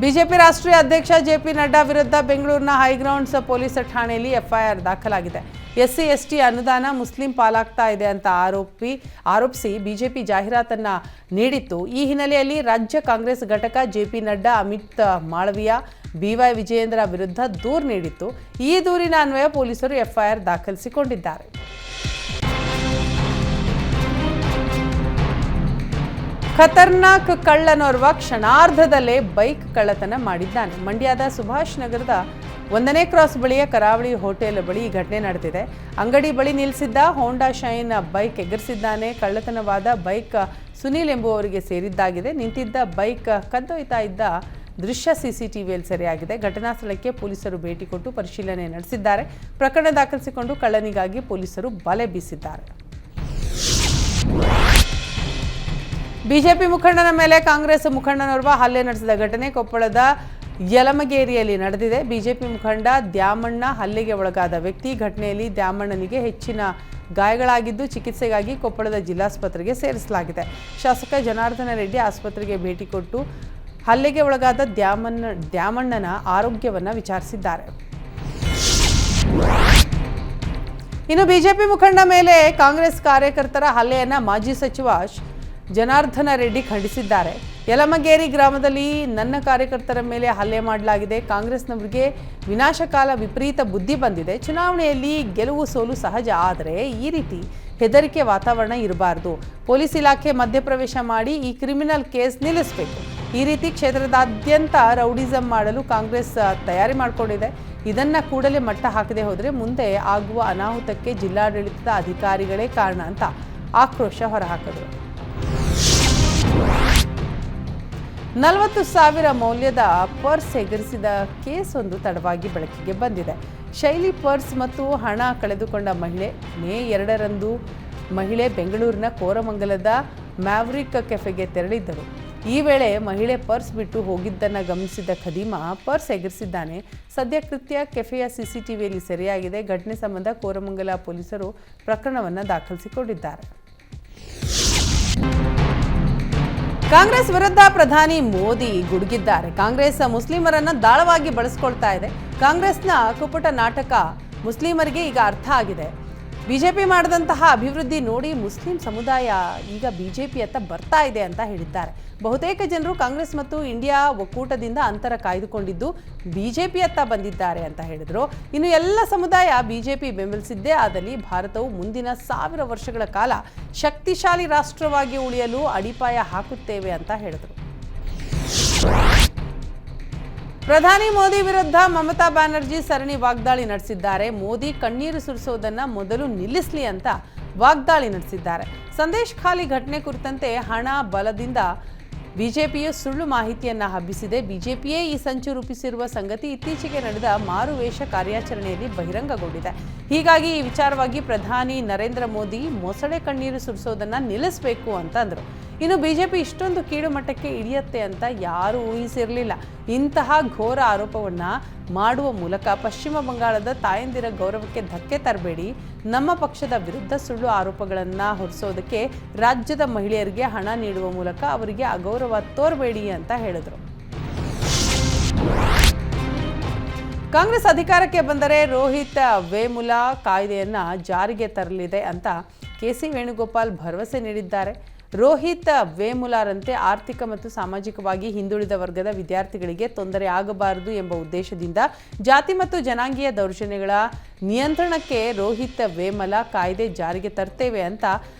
ಬಿಜೆಪಿ ರಾಷ್ಟ್ರೀಯ ಅಧ್ಯಕ್ಷ ಜೆಪಿ ನಡ್ಡಾ ವಿರುದ್ಧ ಬೆಂಗಳೂರಿನ ಹೈಗ್ರೌಂಡ್ಸ್ ಪೊಲೀಸ್ ಠಾಣೆಯಲ್ಲಿ ಎಫ್ಐಆರ್ ದಾಖಲಾಗಿದೆ. ಎಸ್ಸಿ ಎಸ್ಟಿ ಅನುದಾನ ಮುಸ್ಲಿಂ ಪಾಲಾಗ್ತಾ ಇದೆ ಅಂತ ಆರೋಪಿಸಿ ಬಿಜೆಪಿ ಜಾಹೀರಾತನ್ನ ನೀಡಿತ್ತು. ಈ ಹಿನ್ನೆಲೆಯಲ್ಲಿ ರಾಜ್ಯ ಕಾಂಗ್ರೆಸ್ ಘಟಕ ಜೆಪಿ ನಡ್ಡಾ, ಅಮಿತ್ ಮಾಳವಿಯಾ, ಬಿವೈ ವಿಜಯೇಂದ್ರ ವಿರುದ್ಧ ದೂರು ನೀಡಿತ್ತು. ಈ ದೂರಿನ ಅನ್ವಯ ಪೊಲೀಸರು ಎಫ್ಐಆರ್ ದಾಖಲಿಸಿಕೊಂಡಿದ್ದಾರೆ. ಖತರ್ನಾಕ್ ಕಳ್ಳನೋರ್ವ ಕ್ಷಣಾರ್ಧದಲ್ಲೇ ಬೈಕ್ ಕಳ್ಳತನ ಮಾಡಿದ್ದಾನೆ. ಮಂಡ್ಯದ ಸುಭಾಷ್ ನಗರದ 1ನೇ ಕ್ರಾಸ್ ಬಳಿಯ ಕರಾವಳಿ ಹೋಟೆಲ್ ಬಳಿ ಈ ಘಟನೆ ನಡೆದಿದೆ. ಅಂಗಡಿ ಬಳಿ ನಿಲ್ಲಿಸಿದ್ದ ಹೋಂಡಾ ಶೈನ್ ಬೈಕ್ ಎಗರಿಸಿದ್ದಾನೆ. ಕಳ್ಳತನವಾದ ಬೈಕ್ ಸುನೀಲ್ ಎಂಬುವವರಿಗೆ ಸೇರಿದ್ದಾಗಿದೆ. ನಿಂತಿದ್ದ ಬೈಕ್ ಕದ್ದೊಯ್ತಾ ಇದ್ದ ದೃಶ್ಯ ಸಿಸಿಟಿವಿಯಲ್ಲಿ ಸೆರೆಯಾಗಿದೆ. ಘಟನಾ ಸ್ಥಳಕ್ಕೆ ಪೊಲೀಸರು ಭೇಟಿ ಕೊಟ್ಟು ಪರಿಶೀಲನೆ ನಡೆಸಿದ್ದಾರೆ. ಪ್ರಕರಣ ದಾಖಲಿಸಿಕೊಂಡು ಕಳ್ಳನಿಗಾಗಿ ಪೊಲೀಸರು ಬಲೆ ಬೀಸಿದ್ದಾರೆ. ಬಿಜೆಪಿ ಮುಖಂಡನ ಮೇಲೆ ಕಾಂಗ್ರೆಸ್ ಮುಖಂಡನೋರ್ವ ಹಲ್ಲೆ ನಡೆಸಿದ ಘಟನೆ ಕೊಪ್ಪಳದ ಯಲಮಗೇರಿಯಲ್ಲಿ ನಡೆದಿದೆ. ಬಿಜೆಪಿ ಮುಖಂಡ ದ್ಯಾಮಣ್ಣ ಹಲ್ಲೆಗೆ ಒಳಗಾದ ವ್ಯಕ್ತಿ. ಘಟನೆಯಲ್ಲಿ ದ್ಯಾಮಣ್ಣನಿಗೆ ಹೆಚ್ಚಿನ ಗಾಯಗಳಾಗಿದ್ದು ಚಿಕಿತ್ಸೆಗಾಗಿ ಕೊಪ್ಪಳದ ಜಿಲ್ಲಾಸ್ಪತ್ರೆಗೆ ಸೇರಿಸಲಾಗಿದೆ. ಶಾಸಕ ಜನಾರ್ದನ ರೆಡ್ಡಿ ಆಸ್ಪತ್ರೆಗೆ ಭೇಟಿ ಕೊಟ್ಟು ಹಲ್ಲೆಗೆ ಒಳಗಾದ ದ್ಯಾಮಣ್ಣನ ಆರೋಗ್ಯವನ್ನು ವಿಚಾರಿಸಿದ್ದಾರೆ. ಇನ್ನು ಬಿಜೆಪಿ ಮುಖಂಡ ಮೇಲೆ ಕಾಂಗ್ರೆಸ್ ಕಾರ್ಯಕರ್ತರ ಹಲ್ಲೆಯನ್ನ ಮಾಜಿ ಸಚಿವ ಜನಾರ್ದನ ರೆಡ್ಡಿ ಖಂಡಿಸಿದ್ದಾರೆ. ಯಲಮಗೇರಿ ಗ್ರಾಮದಲ್ಲಿ ನನ್ನ ಕಾರ್ಯಕರ್ತರ ಮೇಲೆ ಹಲ್ಲೆ ಮಾಡಲಾಗಿದೆ. ಕಾಂಗ್ರೆಸ್ನವರಿಗೆ ವಿನಾಶಕಾಲ ವಿಪರೀತ ಬುದ್ಧಿ ಬಂದಿದೆ. ಚುನಾವಣೆಯಲ್ಲಿ ಗೆಲುವು ಸೋಲು ಸಹಜ, ಆದರೆ ಈ ರೀತಿ ಹೆದರಿಕೆ ವಾತಾವರಣ ಇರಬಾರ್ದು. ಪೊಲೀಸ್ ಇಲಾಖೆ ಮಧ್ಯಪ್ರವೇಶ ಮಾಡಿ ಈ ಕ್ರಿಮಿನಲ್ ಕೇಸ್ ನಿಲ್ಲಿಸಬೇಕು. ಈ ರೀತಿ ಕ್ಷೇತ್ರದಾದ್ಯಂತ ರೌಡಿಸಂ ಮಾಡಲು ಕಾಂಗ್ರೆಸ್ ತಯಾರಿ ಮಾಡಿಕೊಂಡಿದೆ. ಇದನ್ನ ಕೂಡಲೇ ಮಟ್ಟ ಹಾಕದೆ ಹೋದರೆ ಮುಂದೆ ಆಗುವ ಅನಾಹುತಕ್ಕೆ ಜಿಲ್ಲಾಡಳಿತದ ಅಧಿಕಾರಿಗಳೇ ಕಾರಣ ಅಂತ ಆಕ್ರೋಶ ಹೊರಹಾಕಿದರು. 40,000 ಮೌಲ್ಯದ ಪರ್ಸ್ ಎಗರಿಸಿದ ಕೇಸ್ ಒಂದು ತಡವಾಗಿ ಬೆಳಕಿಗೆ ಬಂದಿದೆ. ಶೈಲಿ ಪರ್ಸ್ ಮತ್ತು ಹಣ ಕಳೆದುಕೊಂಡ ಮಹಿಳೆ. ಮೇ 2ರಂದು ಮಹಿಳೆ ಬೆಂಗಳೂರಿನ ಕೋರಮಂಗಲದ ಮ್ಯಾವ್ರಿಕ್ ಕೆಫೆಗೆ ತೆರಳಿದ್ದರು. ಈ ವೇಳೆ ಮಹಿಳೆ ಪರ್ಸ್ ಬಿಟ್ಟು ಹೋಗಿದ್ದನ್ನು ಗಮನಿಸಿದ ಖದೀಮ ಪರ್ಸ್ ಎಗರಿಸಿದ್ದಾನೆ. ಸದ್ಯ ಕೃತ್ಯ ಕೆಫೆಯ ಸಿಸಿಟಿವಿಯಲ್ಲಿ ಸೆರೆಯಾಗಿದೆ. ಘಟನೆ ಸಂಬಂಧ ಕೋರಮಂಗಲ ಪೊಲೀಸರು ಪ್ರಕರಣವನ್ನು ದಾಖಲಿಸಿಕೊಂಡಿದ್ದಾರೆ. ಕಾಂಗ್ರೆಸ್ ವಿರುದ್ಧ ಪ್ರಧಾನಿ ಮೋದಿ ಗುಡುಗಿದ್ದಾರೆ. ಕಾಂಗ್ರೆಸ್ ಮುಸ್ಲಿಮರನ್ನ ದಾಳವಾಗಿ ಬಳಸಿಕೊಳ್ತಾ ಇದೆ. ಕಾಂಗ್ರೆಸ್ನ ಕುಪುಟ ನಾಟಕ ಮುಸ್ಲಿಮರಿಗೆ ಈಗ ಅರ್ಥ ಆಗಿದೆ. ಬಿಜೆಪಿ ಮಾಡಿದಂತಹ ಅಭಿವೃದ್ಧಿ ನೋಡಿ ಮುಸ್ಲಿಂ ಸಮುದಾಯ ಈಗ ಬಿಜೆಪಿಯತ್ತ ಬರ್ತಾ ಇದೆ ಅಂತ ಹೇಳಿದ್ದಾರೆ. ಬಹುತೇಕ ಜನರು ಕಾಂಗ್ರೆಸ್ ಮತ್ತು ಇಂಡಿಯಾ ಒಕ್ಕೂಟದಿಂದ ಅಂತರ ಕಾಯ್ದುಕೊಂಡಿದ್ದು ಬಿಜೆಪಿಯತ್ತ ಬಂದಿದ್ದಾರೆ ಅಂತ ಹೇಳಿದರು. ಇನ್ನು ಎಲ್ಲ ಸಮುದಾಯ ಬಿಜೆಪಿ ಬೆಂಬಲಿಸಿದ್ದೇ ಆದಲ್ಲಿ ಭಾರತವು ಮುಂದಿನ 1000 ವರ್ಷಗಳ ಕಾಲ ಶಕ್ತಿಶಾಲಿ ರಾಷ್ಟ್ರವಾಗಿ ಉಳಿಯಲು ಅಡಿಪಾಯ ಹಾಕುತ್ತೇವೆ ಅಂತ ಹೇಳಿದರು. ಪ್ರಧಾನಿ ಮೋದಿ ವಿರುದ್ಧ ಮಮತಾ ಬ್ಯಾನರ್ಜಿ ಸರಣಿ ವಾಗ್ದಾಳಿ ನಡೆಸಿದ್ದಾರೆ. ಮೋದಿ ಕಣ್ಣೀರು ಸುರಿಸೋದನ್ನ ಮೊದಲು ನಿಲ್ಲಿಸಲಿ ಅಂತ ವಾಗ್ದಾಳಿ ನಡೆಸಿದ್ದಾರೆ. ಸಂದೇಶ್ ಖಾಲಿ ಘಟನೆ ಕುರಿತಂತೆ ಹಣ ಬಲದಿಂದ ಬಿಜೆಪಿಯು ಸುಳ್ಳು ಮಾಹಿತಿಯನ್ನ ಹಬ್ಬಿಸಿದೆ. ಬಿಜೆಪಿಯೇ ಈ ಸಂಚು ರೂಪಿಸಿರುವ ಸಂಗತಿ ಇತ್ತೀಚೆಗೆ ನಡೆದ ಮಾರುವೇಷ ಕಾರ್ಯಾಚರಣೆಯಲ್ಲಿ ಬಹಿರಂಗಗೊಂಡಿದೆ. ಹೀಗಾಗಿ ಈ ವಿಚಾರವಾಗಿ ಪ್ರಧಾನಿ ನರೇಂದ್ರ ಮೋದಿ ಮೊಸಳೆ ಕಣ್ಣೀರು ಸುರಿಸೋದನ್ನ ನಿಲ್ಲಿಸಬೇಕು ಅಂತ ಅಂದರು. ಇನ್ನು ಬಿಜೆಪಿ ಇಷ್ಟೊಂದು ಕೀಳು ಮಟ್ಟಕ್ಕೆ ಇಳಿಯುತ್ತೆ ಅಂತ ಯಾರೂ ಊಹಿಸಿರಲಿಲ್ಲ. ಇಂತಹ ಘೋರ ಆರೋಪವನ್ನ ಮಾಡುವ ಮೂಲಕ ಪಶ್ಚಿಮ ಬಂಗಾಳದ ತಾಯಂದಿರ ಗೌರವಕ್ಕೆ ಧಕ್ಕೆ ತರಬೇಡಿ. ನಮ್ಮ ಪಕ್ಷದ ವಿರುದ್ಧ ಸುಳ್ಳು ಆರೋಪಗಳನ್ನು ಹೊರಿಸೋದಕ್ಕೆ ರಾಜ್ಯದ ಮಹಿಳೆಯರಿಗೆ ಹಣ ನೀಡುವ ಮೂಲಕ ಅವರಿಗೆ ಅಗೌರವ ತೋರಬೇಡಿ ಅಂತ ಹೇಳಿದರು. ಕಾಂಗ್ರೆಸ್ ಅಧಿಕಾರಕ್ಕೆ ಬಂದರೆ ರೋಹಿತ್ ವೇಮುಲಾ ಕಾಯ್ದೆಯನ್ನ ಜಾರಿಗೆ ತರಲಿದೆ ಅಂತ ಕೆಸಿ ವೇಣುಗೋಪಾಲ್ ಭರವಸೆ ನೀಡಿದ್ದಾರೆ. ರೋಹಿತ್ ವೇಮುಲಾರಂತೆ ಆರ್ಥಿಕ ಮತ್ತು ಸಾಮಾಜಿಕವಾಗಿ ಹಿಂದುಳಿದ ವರ್ಗದ ವಿದ್ಯಾರ್ಥಿಗಳಿಗೆ ತೊಂದರೆ ಆಗಬಾರದು ಎಂಬ ಉದ್ದೇಶದಿಂದ ಜಾತಿ ಮತ್ತು ಜನಾಂಗೀಯ ದೌರ್ಜನ್ಯಗಳ ನಿಯಂತ್ರಣಕ್ಕೆ ರೋಹಿತ್ ವೇಮುಲಾ ಕಾಯ್ದೆ ಜಾರಿಗೆ ತರ್ತೇವೆ ಅಂತ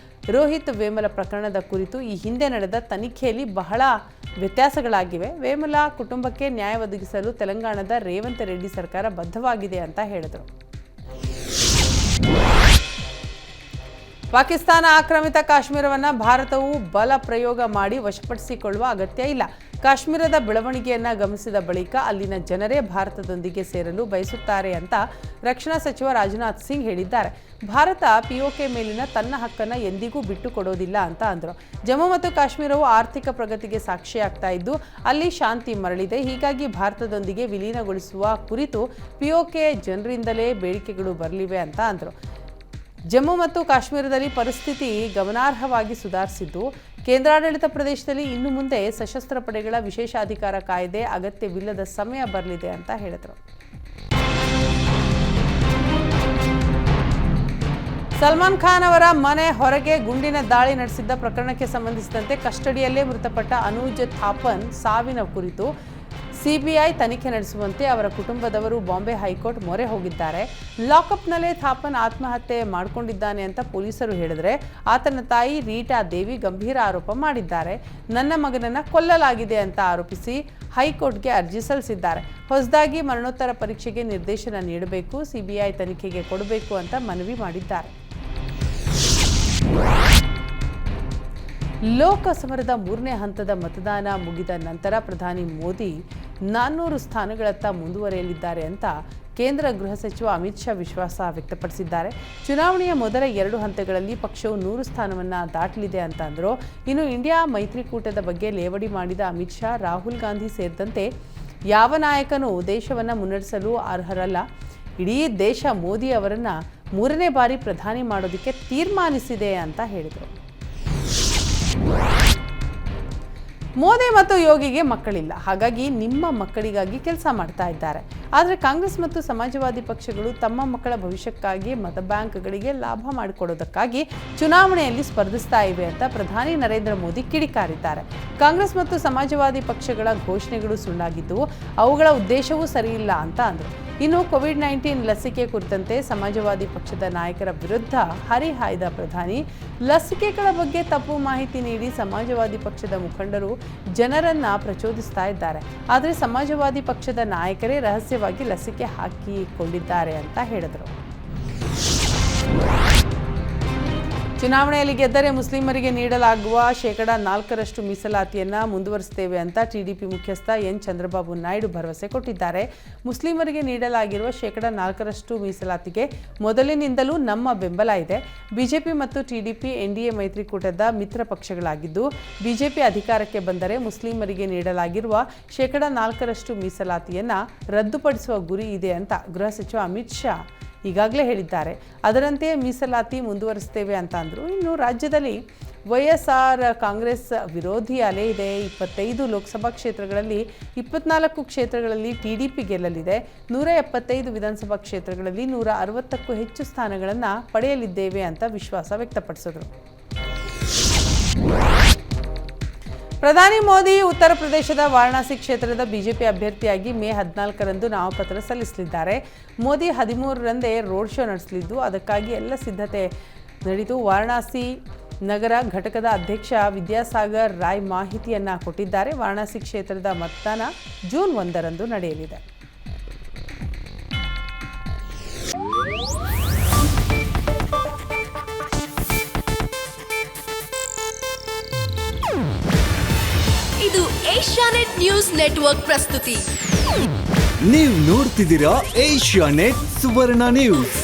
ರೋಹಿತ್ ವೇಮುಲಾ ಪ್ರಕರಣದ ಕುರಿತು ಈ ಹಿಂದೆ ನಡೆದ ತನಿಖೆಯಲ್ಲಿ ಬಹಳ ವ್ಯತ್ಯಾಸಗಳಾಗಿವೆ. ವೇಮುಲಾ ಕುಟುಂಬಕ್ಕೆ ನ್ಯಾಯ ಒದಗಿಸಲು ತೆಲಂಗಾಣದ ರೇವಂತ್ ರೆಡ್ಡಿ ಸರ್ಕಾರ ಬದ್ಧವಾಗಿದೆ ಅಂತ ಹೇಳಿದರು. ಪಾಕಿಸ್ತಾನ ಆಕ್ರಮಿತ ಕಾಶ್ಮೀರವನ್ನು ಭಾರತವು ಬಲ ಪ್ರಯೋಗ ಮಾಡಿ ವಶಪಡಿಸಿಕೊಳ್ಳುವ ಅಗತ್ಯ ಇಲ್ಲ. ಕಾಶ್ಮೀರದ ಬೆಳವಣಿಗೆಯನ್ನು ಗಮನಿಸಿದ ಬಳಿಕ ಅಲ್ಲಿನ ಜನರೇ ಭಾರತದೊಂದಿಗೆ ಸೇರಲು ಬಯಸುತ್ತಾರೆ ಅಂತ ರಕ್ಷಣಾ ಸಚಿವ ರಾಜನಾಥ್ ಸಿಂಗ್ ಹೇಳಿದ್ದಾರೆ. ಭಾರತ ಪಿಒಕೆ ಮೇಲಿನ ತನ್ನ ಹಕ್ಕನ್ನು ಎಂದಿಗೂ ಬಿಟ್ಟು ಕೊಡೋದಿಲ್ಲ ಅಂತ ಅಂದರು. ಜಮ್ಮು ಮತ್ತು ಕಾಶ್ಮೀರವು ಆರ್ಥಿಕ ಪ್ರಗತಿಗೆ ಸಾಕ್ಷಿಯಾಗ್ತಾ ಇದ್ದು ಅಲ್ಲಿ ಶಾಂತಿ ಮರಳಿದೆ. ಹೀಗಾಗಿ ಭಾರತದೊಂದಿಗೆ ವಿಲೀನಗೊಳಿಸುವ ಕುರಿತು ಪಿಒಕೆ ಜನರಿಂದಲೇ ಬೇಡಿಕೆಗಳು ಬರಲಿವೆ ಅಂತ ಅಂದರು. ಜಮ್ಮು ಮತ್ತು ಕಾಶ್ಮೀರದಲ್ಲಿ ಪರಿಸ್ಥಿತಿ ಗಮನಾರ್ಹವಾಗಿ ಸುಧಾರಿಸಿದ್ದು ಕೇಂದ್ರಾಡಳಿತ ಪ್ರದೇಶದಲ್ಲಿ ಇನ್ನು ಮುಂದೆ ಸಶಸ್ತ್ರ ಪಡೆಗಳ ವಿಶೇಷ ಅಧಿಕಾರ ಕಾಯ್ದೆ ಅಗತ್ಯವಿಲ್ಲದ ಸಮಯ ಬರಲಿದೆ ಅಂತ ಹೇಳಿದರು. ಸಲ್ಮಾನ್ ಖಾನ್ ಅವರ ಮನೆ ಹೊರಗೆ ಗುಂಡಿನ ದಾಳಿ ನಡೆಸಿದ್ದ ಪ್ರಕರಣಕ್ಕೆ ಸಂಬಂಧಿಸಿದಂತೆ ಕಸ್ಟಡಿಯಲ್ಲೇ ಮೃತಪಟ್ಟ ಅನುಜ್ ಥಾಪನ್ ಸಾವಿನ ಕುರಿತು ಸಿಬಿಐ ತನಿಖೆ ನಡೆಸುವಂತೆ ಅವರ ಕುಟುಂಬದವರು ಬಾಂಬೆ ಹೈಕೋರ್ಟ್ ಮೊರೆ ಹೋಗಿದ್ದಾರೆ. ಲಾಕಪ್ನಲ್ಲೇ ಥಾಪನ್ ಆತ್ಮಹತ್ಯೆ ಮಾಡಿಕೊಂಡಿದ್ದಾನೆ ಅಂತ ಪೊಲೀಸರು ಹೇಳಿದರೆ ಆತನ ತಾಯಿ ರೀಟಾ ದೇವಿ ಗಂಭೀರ ಆರೋಪ ಮಾಡಿದ್ದಾರೆ. ನನ್ನ ಮಗನನ್ನ ಕೊಲ್ಲಲಾಗಿದೆ ಅಂತ ಆರೋಪಿಸಿ ಹೈಕೋರ್ಟ್ಗೆ ಅರ್ಜಿ ಸಲ್ಲಿಸಿದ್ದಾರೆ. ಹೊಸದಾಗಿ ಮರಣೋತ್ತರ ಪರೀಕ್ಷೆಗೆ ನಿರ್ದೇಶನ ನೀಡಬೇಕು, ಸಿಬಿಐ ತನಿಖೆಗೆ ಕೊಡಬೇಕು ಅಂತ ಮನವಿ ಮಾಡಿದ್ದಾರೆ. ಲೋಕಸಮರದ 3ನೇ ಹಂತದ ಮತದಾನ ಮುಗಿದ ನಂತರ ಪ್ರಧಾನಿ ಮೋದಿ 400 ಸ್ಥಾನಗಳತ್ತ ಮುಂದುವರಿಯಲಿದ್ದಾರೆ ಅಂತ ಕೇಂದ್ರ ಗೃಹ ಸಚಿವ ಅಮಿತ್ ಶಾ ವಿಶ್ವಾಸ ವ್ಯಕ್ತಪಡಿಸಿದ್ದಾರೆ. ಚುನಾವಣೆಯ ಮೊದಲ 2 ಹಂತಗಳಲ್ಲಿ ಪಕ್ಷವು 100 ಸ್ಥಾನವನ್ನು ದಾಟಲಿದೆ ಅಂತ ಅಂದರು. ಇನ್ನು ಇಂಡಿಯಾ ಮೈತ್ರಿಕೂಟದ ಬಗ್ಗೆ ಲೇವಡಿ ಮಾಡಿದ ಅಮಿತ್ ಶಾ, ರಾಹುಲ್ ಗಾಂಧಿ ಸೇರಿದಂತೆ ಯಾವ ನಾಯಕನೂ ದೇಶವನ್ನು ಮುನ್ನಡೆಸಲು ಅರ್ಹರಲ್ಲ. ಇಡೀ ದೇಶ ಮೋದಿ ಅವರನ್ನು 3ನೇ ಬಾರಿ ಪ್ರಧಾನಿ ಮಾಡೋದಕ್ಕೆ ತೀರ್ಮಾನಿಸಿದೆ ಅಂತ ಹೇಳಿದರು. ಮೋದಿ ಮತ್ತು ಯೋಗಿಗೆ ಮಕ್ಕಳಿಲ್ಲ, ಹಾಗಾಗಿ ನಿಮ್ಮ ಮಕ್ಕಳಿಗಾಗಿ ಕೆಲಸ ಮಾಡ್ತಾ ಇದ್ದಾರೆ. ಆದರೆ ಕಾಂಗ್ರೆಸ್ ಮತ್ತು ಸಮಾಜವಾದಿ ಪಕ್ಷಗಳು ತಮ್ಮ ಮಕ್ಕಳ ಭವಿಷ್ಯಕ್ಕಾಗಿ ಮತ ಬ್ಯಾಂಕ್ಗಳಿಗೆ ಲಾಭ ಮಾಡಿಕೊಡೋದಕ್ಕಾಗಿ ಚುನಾವಣೆಯಲ್ಲಿ ಸ್ಪರ್ಧಿಸ್ತಾ ಇವೆ ಅಂತ ಪ್ರಧಾನಿ ನರೇಂದ್ರ ಮೋದಿ ಕಿಡಿಕಾರಿದ್ದಾರೆ. ಕಾಂಗ್ರೆಸ್ ಮತ್ತು ಸಮಾಜವಾದಿ ಪಕ್ಷಗಳ ಘೋಷಣೆಗಳು ಸುಳ್ಳಾಗಿದ್ದು ಅವುಗಳ ಉದ್ದೇಶವೂ ಸರಿಯಿಲ್ಲ ಅಂತ ಅಂದರು. ಇನ್ನು ಕೋವಿಡ್-19 ಲಸಿಕೆ ಕುರಿತಂತೆ ಸಮಾಜವಾದಿ ಪಕ್ಷದ ನಾಯಕರ ವಿರುದ್ಧ ಹರಿಹಾಯ್ದ ಪ್ರಧಾನಿ, ಲಸಿಕೆಗಳ ಬಗ್ಗೆ ತಪ್ಪು ಮಾಹಿತಿ ನೀಡಿ ಸಮಾಜವಾದಿ ಪಕ್ಷದ ಮುಖಂಡರು ಜನರನ್ನ ಪ್ರಚೋದಿಸ್ತಾ ಇದ್ದಾರೆ. ಆದರೆ ಸಮಾಜವಾದಿ ಪಕ್ಷದ ನಾಯಕರೇ ರಹಸ್ಯವಾಗಿ ಲಸಿಕೆ ಹಾಕಿಕೊಂಡಿದ್ದಾರೆ ಅಂತ ಹೇಳಿದರು. ಚುನಾವಣೆಯಲ್ಲಿ ಗೆದ್ದರೆ ಮುಸ್ಲಿಮರಿಗೆ ನೀಡಲಾಗುವ 4% ಮೀಸಲಾತಿಯನ್ನು ಮುಂದುವರಿಸುತ್ತೇವೆ ಅಂತ ಟಿಡಿಪಿ ಮುಖ್ಯಸ್ಥ ಎನ್ ಚಂದ್ರಬಾಬು ನಾಯ್ಡು ಭರವಸೆ ಕೊಟ್ಟಿದ್ದಾರೆ. ಮುಸ್ಲಿಮರಿಗೆ ನೀಡಲಾಗಿರುವ 4% ಮೀಸಲಾತಿಗೆ ಮೊದಲಿನಿಂದಲೂ ನಮ್ಮ ಬೆಂಬಲ ಇದೆ. ಬಿಜೆಪಿ ಮತ್ತು ಟಿಡಿಪಿ ಎನ್ಡಿಎ ಮೈತ್ರಿಕೂಟದ ಮಿತ್ರ ಪಕ್ಷಗಳಾಗಿದ್ದು, ಬಿಜೆಪಿ ಅಧಿಕಾರಕ್ಕೆ ಬಂದರೆ ಮುಸ್ಲಿಮರಿಗೆ ನೀಡಲಾಗಿರುವ 4% ಮೀಸಲಾತಿಯನ್ನು ರದ್ದುಪಡಿಸುವ ಗುರಿ ಇದೆ ಅಂತ ಗೃಹ ಸಚಿವ ಅಮಿತ್ ಶಾ ಈಗಾಗಲೇ ಹೇಳಿದ್ದಾರೆ. ಅದರಂತೆ ಮೀಸಲಾತಿ ಮುಂದುವರಿಸುತ್ತೇವೆ ಅಂತ ಅಂದರು. ಇನ್ನು ರಾಜ್ಯದಲ್ಲಿ ವೈಎಸ್ಆರ್ ಕಾಂಗ್ರೆಸ್ ವಿರೋಧಿ ಅಲೆ ಇದೆ. 25 ಲೋಕಸಭಾ ಕ್ಷೇತ್ರಗಳಲ್ಲಿ 24 ಕ್ಷೇತ್ರಗಳಲ್ಲಿ ಟಿಡಿಪಿ ಗೆಲ್ಲಲಿದೆ. 175 ವಿಧಾನಸಭಾ ಕ್ಷೇತ್ರಗಳಲ್ಲಿ 160ಕ್ಕೂ ಹೆಚ್ಚು ಸ್ಥಾನಗಳನ್ನು ಪಡೆಯಲಿದ್ದೇವೆ ಅಂತ ವಿಶ್ವಾಸ ವ್ಯಕ್ತಪಡಿಸಿದರು. ಪ್ರಧಾನಿ ಮೋದಿ ಉತ್ತರ ಪ್ರದೇಶದ ವಾರಣಾಸಿ ಕ್ಷೇತ್ರದ ಬಿಜೆಪಿ ಅಭ್ಯರ್ಥಿಯಾಗಿ ಮೇ 14ರಂದು ನಾಮಪತ್ರ ಸಲ್ಲಿಸಲಿದ್ದಾರೆ. ಮೋದಿ 13ರಂದೇ ರೋಡ್ ಶೋ ನಡೆಸಲಿದ್ದು ಅದಕ್ಕಾಗಿ ಎಲ್ಲ ಸಿದ್ಧತೆ ನಡೆದು ವಾರಣಾಸಿ ನಗರ ಘಟಕದ ಅಧ್ಯಕ್ಷ ವಿದ್ಯಾಸಾಗರ್ ರಾಯ್ ಮಾಹಿತಿಯನ್ನು ಕೊಟ್ಟಿದ್ದಾರೆ. ವಾರಣಾಸಿ ಕ್ಷೇತ್ರದ ಮತದಾನ ಜೂನ್ 1ರಂದು ನಡೆಯಲಿದೆ. ಇದು ಏಷ್ಯಾನೆಟ್ ನ್ಯೂಸ್ ನೆಟ್ವರ್ಕ್ ಪ್ರಸ್ತುತಿ. ನೀವು ನೋಡ್ತಿದ್ದೀರಾ ಏಷ್ಯಾನೆಟ್ ಸುವರ್ಣ ನ್ಯೂಸ್.